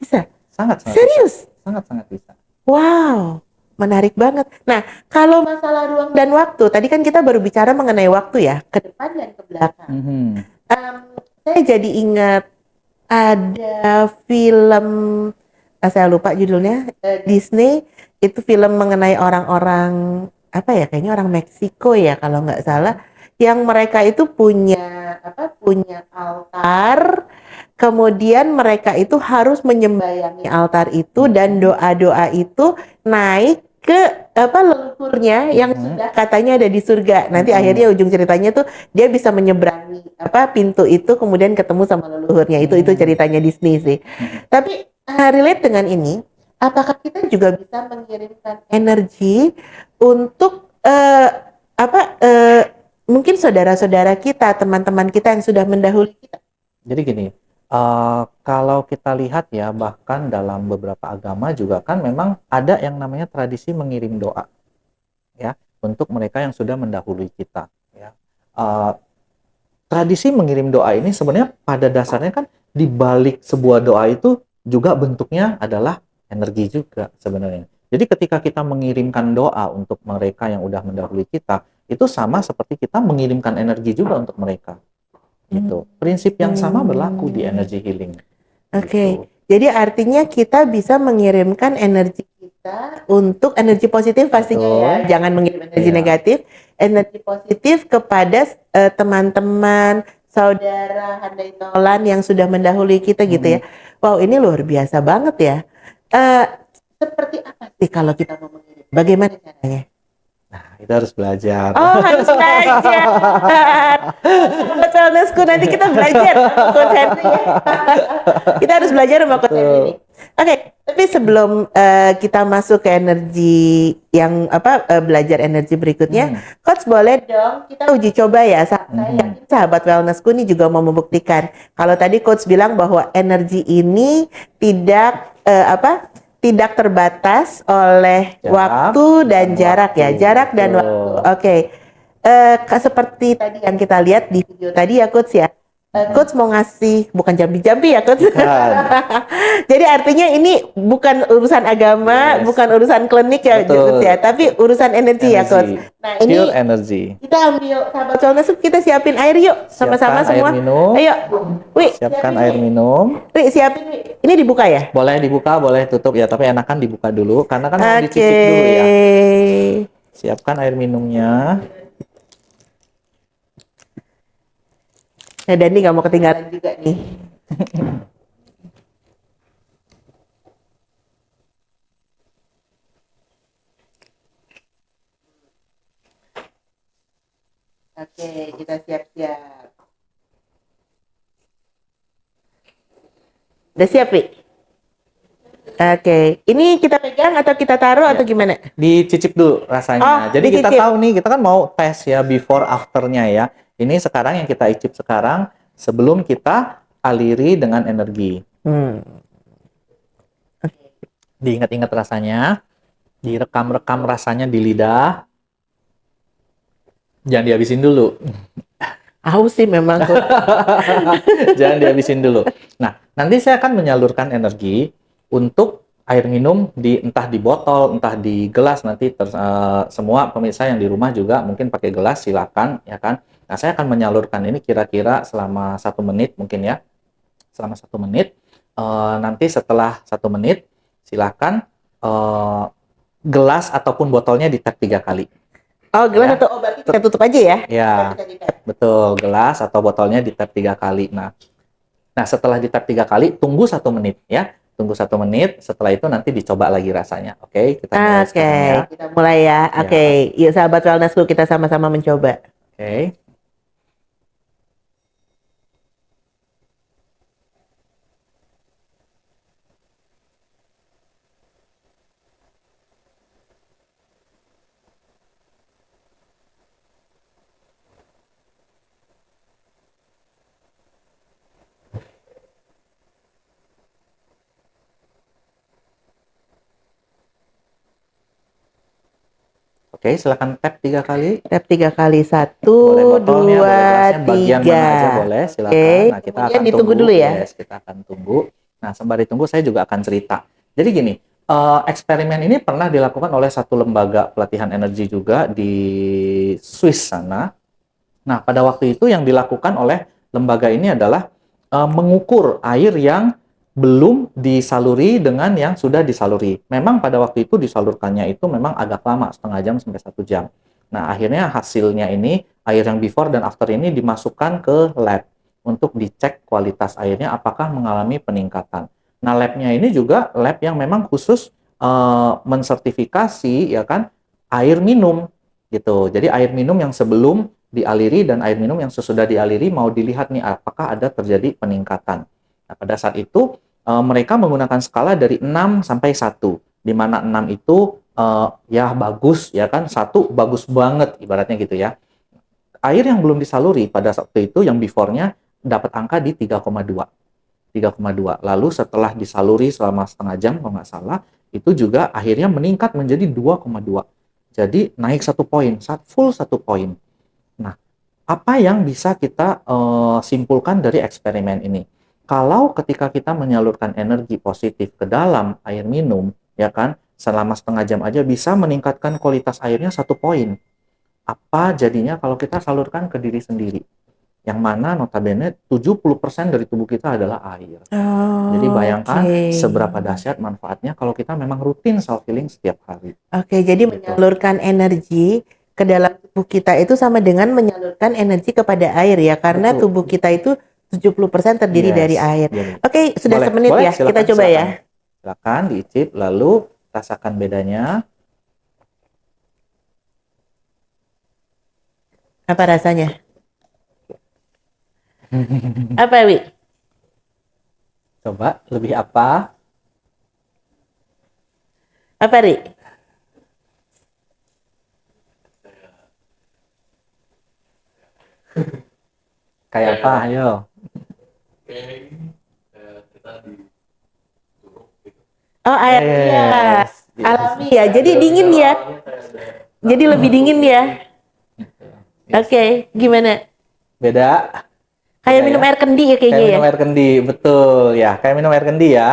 Bisa. Sangat-sangat bisa. Serius? Sangat-sangat bisa. Wow, menarik banget. Nah, kalau masalah ruang dan waktu, tadi kan kita baru bicara mengenai waktu ya, ke depan dan ke belakang. Saya jadi ingat ada film, saya lupa judulnya, Disney, itu film mengenai orang-orang apa ya, kayaknya orang Meksiko ya kalau nggak salah, yang mereka itu punya altar, kemudian mereka itu harus menyembayangi altar itu dan doa-doa itu naik ke leluhurnya yang sudah katanya ada di surga. Nanti akhirnya ujung ceritanya tuh dia bisa menyeberangi pintu itu kemudian ketemu sama leluhurnya. Itu ceritanya Disney sih. Tapi relate dengan ini, apakah kita juga bisa mengirimkan energi untuk mungkin saudara-saudara kita, teman-teman kita yang sudah mendahului kita? Jadi gini, kalau kita lihat ya, bahkan dalam beberapa agama juga kan memang ada yang namanya tradisi mengirim doa, ya, untuk mereka yang sudah mendahului kita, ya. Tradisi mengirim doa ini sebenarnya pada dasarnya kan di balik sebuah doa itu juga bentuknya adalah energi juga sebenarnya. Jadi ketika kita mengirimkan doa untuk mereka yang udah mendahului kita, itu sama seperti kita mengirimkan energi juga untuk mereka. Gitu. Prinsip yang sama berlaku di energy healing. Oke. Gitu. Jadi artinya kita bisa mengirimkan energi kita untuk energi positif pastinya ya. Betul. Jangan mengirim energi Iya. negatif. Energi positif kepada teman-teman, saudara, handai tolan yang sudah mendahului kita gitu ya. Wow, ini luar biasa banget ya. Seperti apa sih kalau kita mau mengirim? Bagaimana caranya? Nah, kita harus belajar. Oh, harus belajar. Sahabat wellnessku, nanti kita belajar sama Coach Henry ya. Kita harus belajar sama Coach Henry nih. Oke, tapi sebelum kita masuk ke energi yang belajar energi berikutnya, Coach boleh dong kita uji coba ya. Saya yakin sahabat wellnessku nih juga mau membuktikan. Kalau tadi Coach bilang bahwa energi ini tidak tidak terbatas oleh waktu dan jarak ya, jarak dan waktu. Oke. Seperti tadi yang kita lihat di video tadi ya Coach ya. Coach mau ngasih, bukan jambi-jambi ya Coach. Jadi artinya ini bukan urusan agama, bukan urusan klinik ya Coach ya, tapi urusan energi ya Coach. Nah ini pure energy. kita ambil sahabat wellness, kita siapin air yuk sama-sama semua. Air minum. Ayo, Wi, Siapkan air minum. Wi, siapin Wi. Ini dibuka ya? Boleh dibuka, boleh tutup ya, tapi enakan dibuka dulu karena kan mau dicicip dulu ya. Siapkan air minumnya. Nah, Dani nggak mau ketinggalan juga nih. Oke, kita siap-siap. Udah siap, Wi? Oke, ini kita pegang atau kita taruh atau gimana? Dicicip dulu rasanya. Oh, Jadi kita dicicip. tahu nih, kita kan mau tes ya before afternya ya. Ini sekarang yang kita icip sekarang sebelum kita aliri dengan energi. Diingat-ingat rasanya, direkam-rekam rasanya di lidah. Jangan dihabisin dulu. Haus sih memang. Jangan dihabisin dulu. Nah, nanti saya akan menyalurkan energi untuk air minum entah di botol, entah di gelas nanti semua pemirsa yang di rumah juga mungkin pakai gelas silakan ya kan. Nah, saya akan menyalurkan ini kira-kira selama 1 menit mungkin ya, selama 1 menit. Nanti setelah 1 menit silakan eh, gelas ataupun botolnya di tap 3 kali Oh, gelas ya. atau berarti kita tutup aja ya? Ya, Kita di tap. betul, gelas atau botolnya di tap 3 kali. Nah, setelah di tap 3 kali, tunggu 1 menit ya. Tunggu 1 menit, setelah itu nanti dicoba lagi rasanya. Oke, kita mulai Oke, sekarang ya. kita mulai ya. Oke, Ya, yuk sahabat wellnessku kita sama-sama mencoba. oke. Oke, silakan tap 3 kali. Tap 3 kali. Boleh 1, botolnya, boleh 2, gelasnya, bagian 3. mana aja boleh, Oke, silakan. Nah, kita kemudian akan ditunggu tunggu. dulu ya. Yes, kita akan tunggu. Nah, sembari tunggu saya juga akan cerita. Jadi gini, eksperimen ini pernah dilakukan oleh satu lembaga pelatihan energi juga di Swiss sana. Nah, pada waktu itu yang dilakukan oleh lembaga ini adalah mengukur air yang belum disaluri dengan yang sudah disaluri. Memang pada waktu itu disalurkannya itu memang agak lama, setengah jam sampai 1 jam. Nah, akhirnya hasilnya ini, air yang before dan after ini dimasukkan ke lab untuk dicek kualitas airnya apakah mengalami peningkatan. Nah, labnya ini juga lab yang memang khusus mensertifikasi ya kan air minum gitu. Jadi air minum yang sebelum dialiri dan air minum yang sesudah dialiri mau dilihat nih apakah ada terjadi peningkatan. Nah, pada saat itu mereka menggunakan skala dari 6 sampai 1, di mana 6 itu ya bagus ya kan, 1 bagus banget ibaratnya gitu ya. Air yang belum disaluri pada waktu itu yang before-nya dapat angka di 3,2. 3,2. Lalu setelah disaluri selama setengah jam kalau nggak salah, itu juga akhirnya meningkat menjadi 2,2. Jadi naik 1 poin, full 1 poin. Nah, apa yang bisa kita simpulkan dari eksperimen ini? Kalau ketika kita menyalurkan energi positif ke dalam air minum, ya kan, selama setengah jam aja bisa meningkatkan kualitas airnya 1 poin. Apa jadinya kalau kita salurkan ke diri sendiri? Yang mana notabene 70% dari tubuh kita adalah air. Jadi Oh, bayangkan oke. seberapa dahsyat manfaatnya kalau kita memang rutin self healing setiap hari. Oke, jadi Gitu. menyalurkan energi ke dalam tubuh kita itu sama dengan menyalurkan energi kepada air ya, karena Betul. tubuh kita itu 70% terdiri dari Yes. air. Jadi, Oke, sudah boleh, 1 menit boleh, ya, kita silakan, coba ya. silakan. Silakan diicip lalu rasakan bedanya. Apa rasanya? Apa, Wi? Coba lebih apa? Apa, Ri? Kayak apa? Ayo. Oh, air iya. Yes. Alami ya. Jadi dingin ya. Jadi lebih dingin ya. Yes. Oke, gimana? Beda. Kayak Beda minum ya? air kendi ya Kayak kayaknya ya. minum air kendi, betul ya. Kayak minum air kendi ya.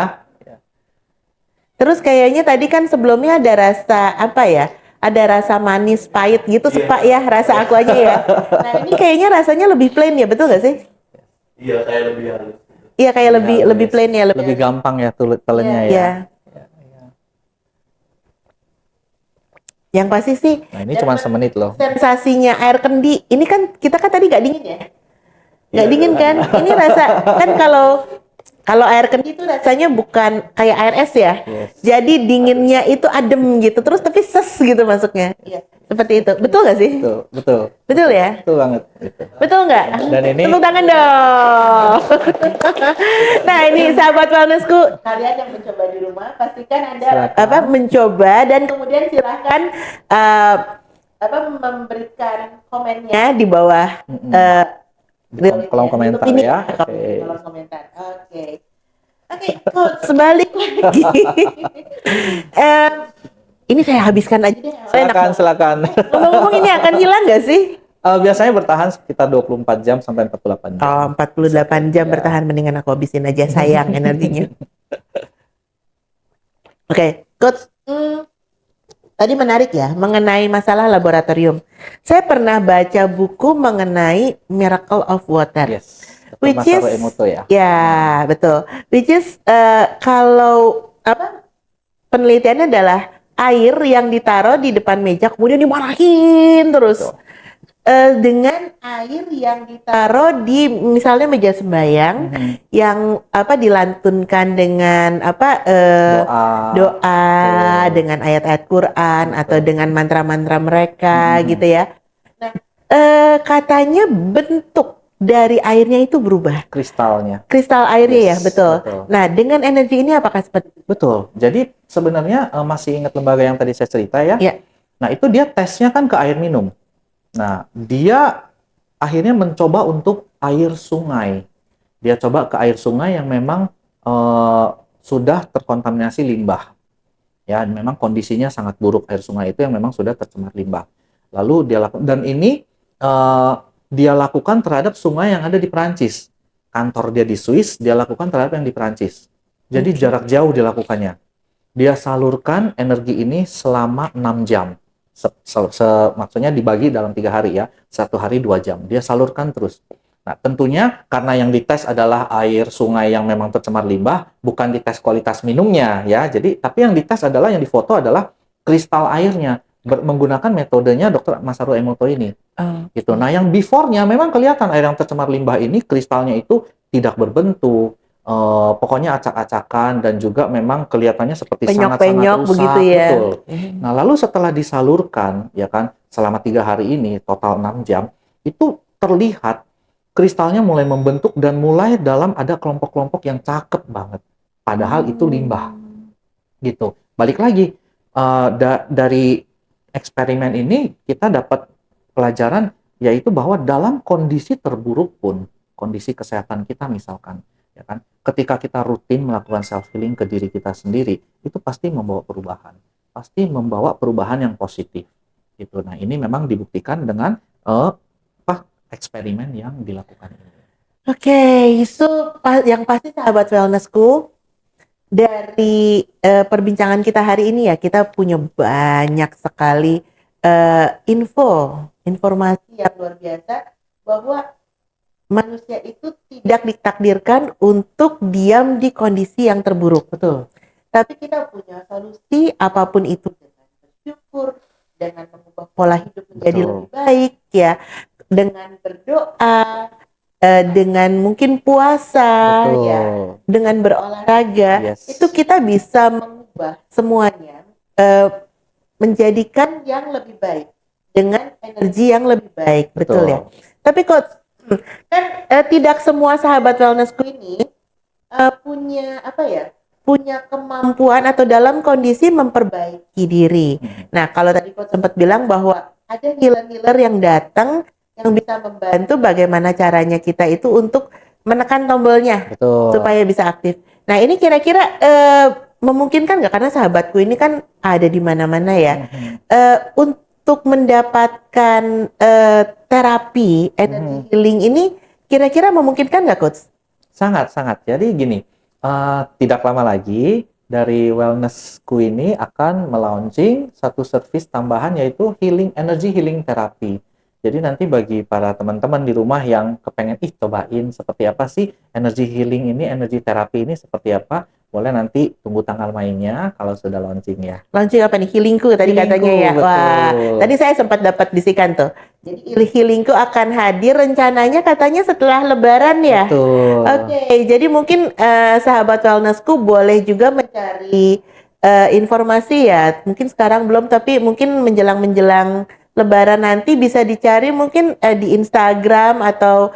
Terus kayaknya tadi kan sebelumnya ada rasa apa ya? Ada rasa manis pahit gitu, sepak ya rasa aku aja ya. Nah, ini kayaknya rasanya lebih plain ya, betul nggak sih? Iya, kayak lebih halus. Iya, kayak lebih plain ya, Lebih gampang ya telennya ya. Iya. Yang pasti sih Nah, ini cuma semenit loh. sensasinya air kendi. Ini kan kita kan tadi nggak dingin ya? Nggak dingin kan? Ini rasa kan kalau air kendi itu rasanya bukan kayak air es ya. Yes. Jadi dinginnya itu adem gitu. Terus tapi ses gitu masuknya. Iya. Seperti itu. Betul nggak sih? Betul, betul. Betul ya? Betul banget gitu. Betul nggak? Dan ini Tepuk tangan dong. Nah, ini sahabat wellnessku, kalian yang mencoba di rumah pastikan Anda Silakan. mencoba dan kemudian silahkan memberikan komennya di bawah di kolom komentar ini, ya. kolom komentar. Oke. Oke, coach, sebalik lagi. Ini saya habiskan aja deh. Silakan. Ngomong-ngomong ini akan hilang nggak sih? Biasanya bertahan sekitar 24 jam sampai 48 jam. Oh, 48 jam Ya. bertahan, mendingan aku habisin aja, sayang energinya. Oke, Coach, tadi menarik ya mengenai masalah laboratorium. Saya pernah baca buku mengenai Miracle of Water, Yes, Dr. which Masaru is Emoto ya. ya betul, which is kalau apa penelitiannya adalah air yang ditaruh di depan meja kemudian dimarahin terus. Betul. Dengan air yang ditaruh di misalnya meja sembahyang yang apa dilantunkan dengan apa doa Betul. dengan ayat-ayat Quran atau Betul. dengan mantra-mantra mereka Mhm. gitu ya. Nah, katanya bentuk dari airnya itu berubah. Kristalnya. Kristal airnya ya, Yes, betul. betul. Nah, dengan energi ini apakah seperti itu? Betul. Jadi sebenarnya masih ingat lembaga yang tadi saya cerita ya? Ya. Nah, itu dia tesnya kan ke air minum. Nah, dia akhirnya mencoba untuk air sungai. Dia coba ke air sungai yang memang sudah terkontaminasi limbah. Ya, memang kondisinya sangat buruk air sungai itu yang memang sudah tercemar limbah. Lalu dia lakukan, dan ini dia lakukan terhadap sungai yang ada di Perancis. Kantor dia di Swiss, dia lakukan terhadap yang di Perancis. Jadi jarak jauh dilakukannya. Dia salurkan energi ini selama 6 jam. Maksudnya dibagi dalam 3 hari ya. 1 hari 2 jam. Dia salurkan terus. Nah, tentunya karena yang dites adalah air sungai yang memang tercemar limbah, bukan dites kualitas minumnya ya. Jadi, tapi yang dites adalah, yang difoto adalah kristal airnya menggunakan metodenya Dr. Masaru Emoto ini. Gitu. Nah, yang before-nya memang kelihatan air yang tercemar limbah ini kristalnya itu tidak berbentuk. Pokoknya acak-acakan dan juga memang kelihatannya seperti sangat-sangat Penyok-penyok rusak, begitu ya. betul. Nah, lalu setelah disalurkan, ya kan, selama 3 hari ini, total 6 jam, itu terlihat kristalnya mulai membentuk dan mulai dalam ada kelompok-kelompok yang cakep banget. Padahal itu limbah, gitu. Balik lagi, dari eksperimen ini kita dapat pelajaran, yaitu bahwa dalam kondisi terburuk pun, kondisi kesehatan kita misalkan, ya kan, ketika kita rutin melakukan self healing ke diri kita sendiri, itu pasti membawa perubahan yang positif gitu. Nah, ini memang dibuktikan dengan eksperimen yang dilakukan ini. Oke, so yang pasti sahabat wellnessku, dari perbincangan kita hari ini ya, kita punya banyak sekali informasi yang luar biasa bahwa manusia itu tidak ditakdirkan untuk diam di kondisi yang terburuk. Betul. Tapi kita punya solusi apapun itu dengan bersyukur, dengan mengubah pola hidup menjadi Betul. lebih baik ya, dengan berdoa, dengan mungkin puasa Betul. ya, dengan berolahraga. Yes. Itu kita bisa mengubah semuanya menjadikan yang lebih baik dengan energi yang lebih baik. Betul ya. Tapi Coach, kan tidak semua sahabat wellnessku ini punya apa ya? Punya kemampuan atau dalam kondisi memperbaiki diri. Nah, kalau tadi Coach sempat bilang bahwa ada healer-healer yang datang yang bisa membantu bagaimana caranya kita itu untuk menekan tombolnya. Betul. Supaya bisa aktif. Nah, ini kira-kira memungkinkan nggak? Karena sahabatku ini kan ada di mana-mana ya. Untuk mendapatkan terapi energi healing ini kira-kira memungkinkan nggak, Coach? Sangat. Jadi gini, tidak lama lagi dari Wellnessku ini akan melaunching satu service tambahan, yaitu energy healing therapy. Jadi nanti bagi para teman-teman di rumah yang kepengen cobain seperti apa sih energy healing ini, energy therapy ini seperti apa, boleh nanti tunggu tanggal mainnya kalau sudah launching ya. Launching apa nih? Healingku tadi katanya ya. Betul. Wah, tadi saya sempat dapat bisikan tuh. Jadi healingku akan hadir rencananya katanya setelah Lebaran ya. Betul. Oke, jadi mungkin sahabat wellnessku boleh juga mencari informasi ya. Mungkin sekarang belum, tapi mungkin menjelang Lebaran nanti bisa dicari mungkin di Instagram atau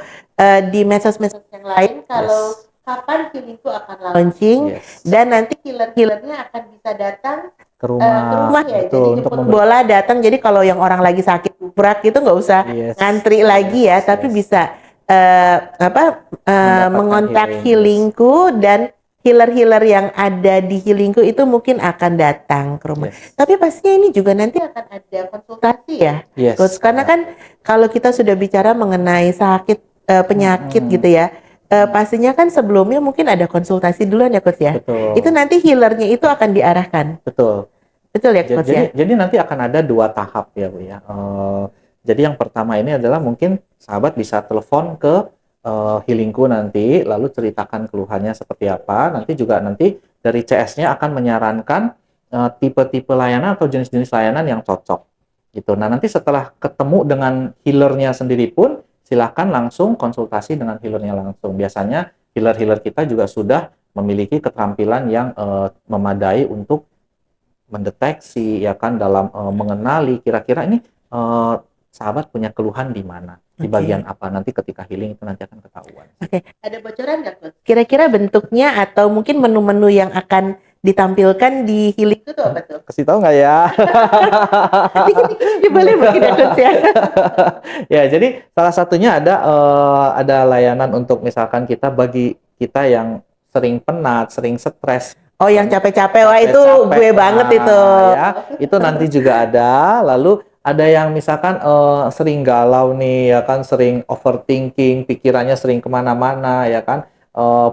di medsos-medsos yang lain kalau kapan healingku akan launching dan nanti healer-healernya akan bisa datang ke rumah ya. betul, Jadi jemput bola datang. Jadi kalau yang orang lagi sakit berat gitu nggak usah ngantri lagi ya, tapi bisa mengontak healingku dan healer-healer yang ada di healingku itu mungkin akan datang ke rumah. Tapi pastinya ini juga nanti akan ada konsultasi ya, Coach. Karena kan kalau kita sudah bicara mengenai sakit penyakit gitu ya, pastinya kan sebelumnya mungkin ada konsultasi duluan ya Coach ya. Betul. Itu nanti healernya itu akan diarahkan. Betul. Betul ya Coach ya? Jadi nanti akan ada 2 tahap ya Bu ya. Jadi yang pertama ini adalah mungkin sahabat bisa telepon ke healingku nanti, lalu ceritakan keluhannya seperti apa. Nanti dari CS-nya akan menyarankan tipe-tipe layanan atau jenis-jenis layanan yang cocok gitu. Nah, nanti setelah ketemu dengan healernya sendiri pun silakan langsung konsultasi dengan healernya langsung. Biasanya healer-healer kita juga sudah memiliki keterampilan yang memadai untuk mendeteksi ya kan dalam mengenali kira-kira ini sahabat punya keluhan di mana, di Oke. bagian apa. Nanti ketika healing itu nanti akan ketahuan. Oke, ada bocoran nggak Coach? Kira-kira bentuknya atau mungkin menu-menu yang akan ditampilkan di healing itu apa tuh? Kasih tahu nggak ya? Dikit-dikit boleh mungkin ya Coach ya. Ya, jadi salah satunya ada layanan untuk misalkan bagi kita yang sering penat, sering stres. Oh, yang capek-capek, wah itu Capek-capek, gue banget nah, itu. ya, itu nanti juga ada. Lalu ada yang misalkan sering galau nih, ya kan, sering overthinking, pikirannya sering kemana-mana, ya kan.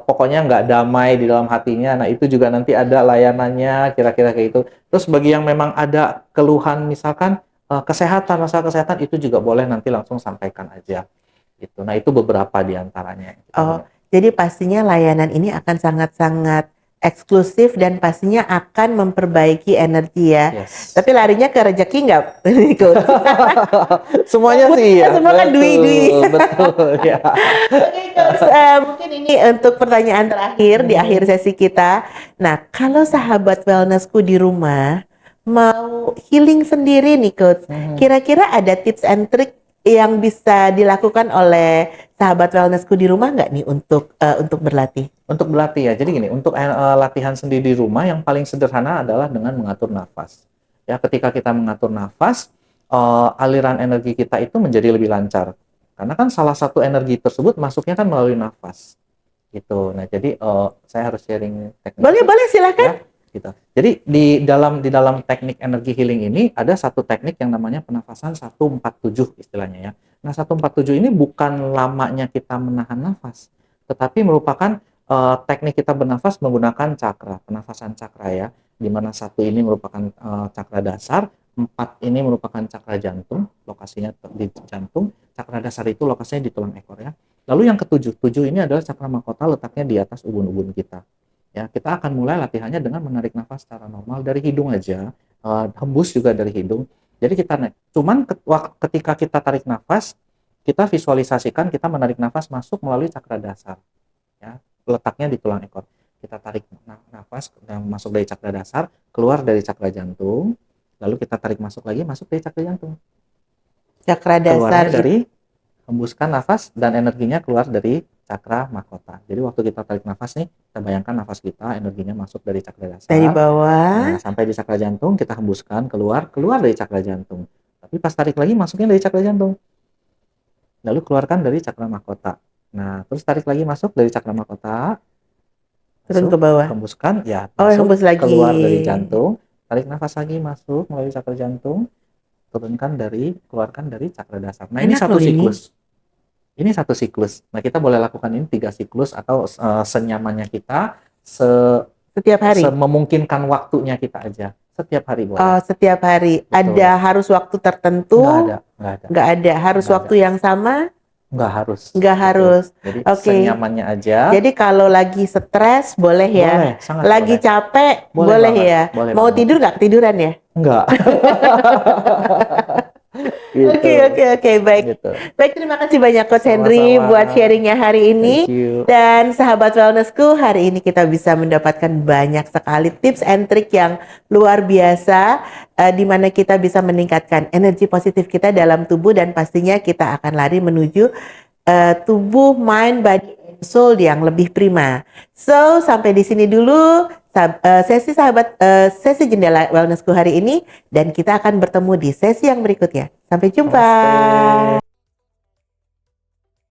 Pokoknya nggak damai di dalam hatinya. Nah, itu juga nanti ada layanannya, kira-kira kayak itu. Terus bagi yang memang ada keluhan, misalkan kesehatan, masalah kesehatan, itu juga boleh nanti langsung sampaikan aja. Gitu. Nah, itu beberapa di antaranya. Oh, jadi pastinya layanan ini akan sangat-sangat eksklusif dan pastinya akan memperbaiki energi ya. Yes. Tapi larinya ke rezeki nggak? Semuanya sih ya. Semua kan dui-dui. Betul, ya. Oke, Coach, mungkin ini untuk pertanyaan terakhir di akhir sesi kita. Nah, kalau sahabat wellnessku di rumah mau healing sendiri nih, Coach, kira-kira ada tips and trick yang bisa dilakukan oleh sahabat wellnessku di rumah nggak nih untuk berlatih? Untuk berlatih ya. Jadi gini, untuk latihan sendiri di rumah yang paling sederhana adalah dengan mengatur nafas. Ya, ketika kita mengatur nafas, aliran energi kita itu menjadi lebih lancar. Karena kan salah satu energi tersebut masuknya kan melalui nafas. Gitu. Nah, jadi saya harus sharing teknik. Boleh silakan. Ya, gitu. Jadi di dalam teknik energi healing ini ada satu teknik yang namanya penafasan 147 istilahnya ya. Nah, 147 ini bukan lamanya kita menahan nafas, tetapi merupakan teknik kita bernafas menggunakan cakra, penafasan cakra ya. Di mana 1 ini merupakan cakra dasar, 4 ini merupakan cakra jantung, lokasinya di jantung, cakra dasar itu lokasinya di tulang ekor ya. Lalu yang ke-7, 7 ini adalah cakra mahkota, letaknya di atas ubun-ubun kita. Ya, kita akan mulai latihannya dengan menarik nafas secara normal dari hidung aja, hembus juga dari hidung. Jadi kita naik. Cuman ketika kita tarik nafas, kita visualisasikan kita menarik nafas masuk melalui cakra dasar. Ya, letaknya di tulang ekor. Kita tarik nafas yang masuk dari cakra dasar, keluar dari cakra jantung, lalu kita tarik masuk lagi, masuk dari cakra jantung. Cakra dasar Keluarnya dari hembuskan nafas dan energinya keluar dari cakra mahkota. Jadi waktu kita tarik nafas nih, kita bayangkan nafas kita energinya masuk dari cakra dasar. dari bawah. Nah, sampai di cakra jantung kita hembuskan keluar dari cakra jantung. Tapi pas tarik lagi masuknya dari cakra jantung. Lalu keluarkan dari cakra mahkota. Nah, terus tarik lagi masuk dari cakra mahkota. Turun ke bawah. Hembuskan ya. Oh, hembus lagi. Keluar dari jantung. Tarik nafas lagi masuk melalui cakra jantung. Keluarkan dari cakra dasar. Nah, ini satu siklus. Ini satu siklus. Nah, kita boleh lakukan ini 3 siklus atau senyamannya kita, setiap hari. Memungkinkan waktunya kita aja. Setiap hari boleh. Oh, setiap hari. Betul. Ada harus waktu tertentu? Nggak ada. Nggak ada. Harus Nggak waktu yang sama? Nggak harus. Nggak harus. Jadi Oke. senyamannya aja. Jadi kalau lagi stres boleh ya? Boleh, sangat lagi boleh. capek Boleh boleh banget, ya? boleh Mau banget. tidur nggak ketiduran ya? Enggak. Gitu. Oke, baik. Gitu. Baik, terima kasih banyak Coach Sama-sama. Henry buat sharingnya hari ini. Thank you. Dan sahabat wellnessku, hari ini kita bisa mendapatkan banyak sekali tips and trick yang luar biasa, di mana kita bisa meningkatkan energi positif kita dalam tubuh dan pastinya kita akan lari menuju tubuh, mind, body, and soul yang lebih prima. So, sampai di sini dulu sesi jendela wellnessku hari ini, dan kita akan bertemu di sesi yang berikutnya. Sampai jumpa. Namaste.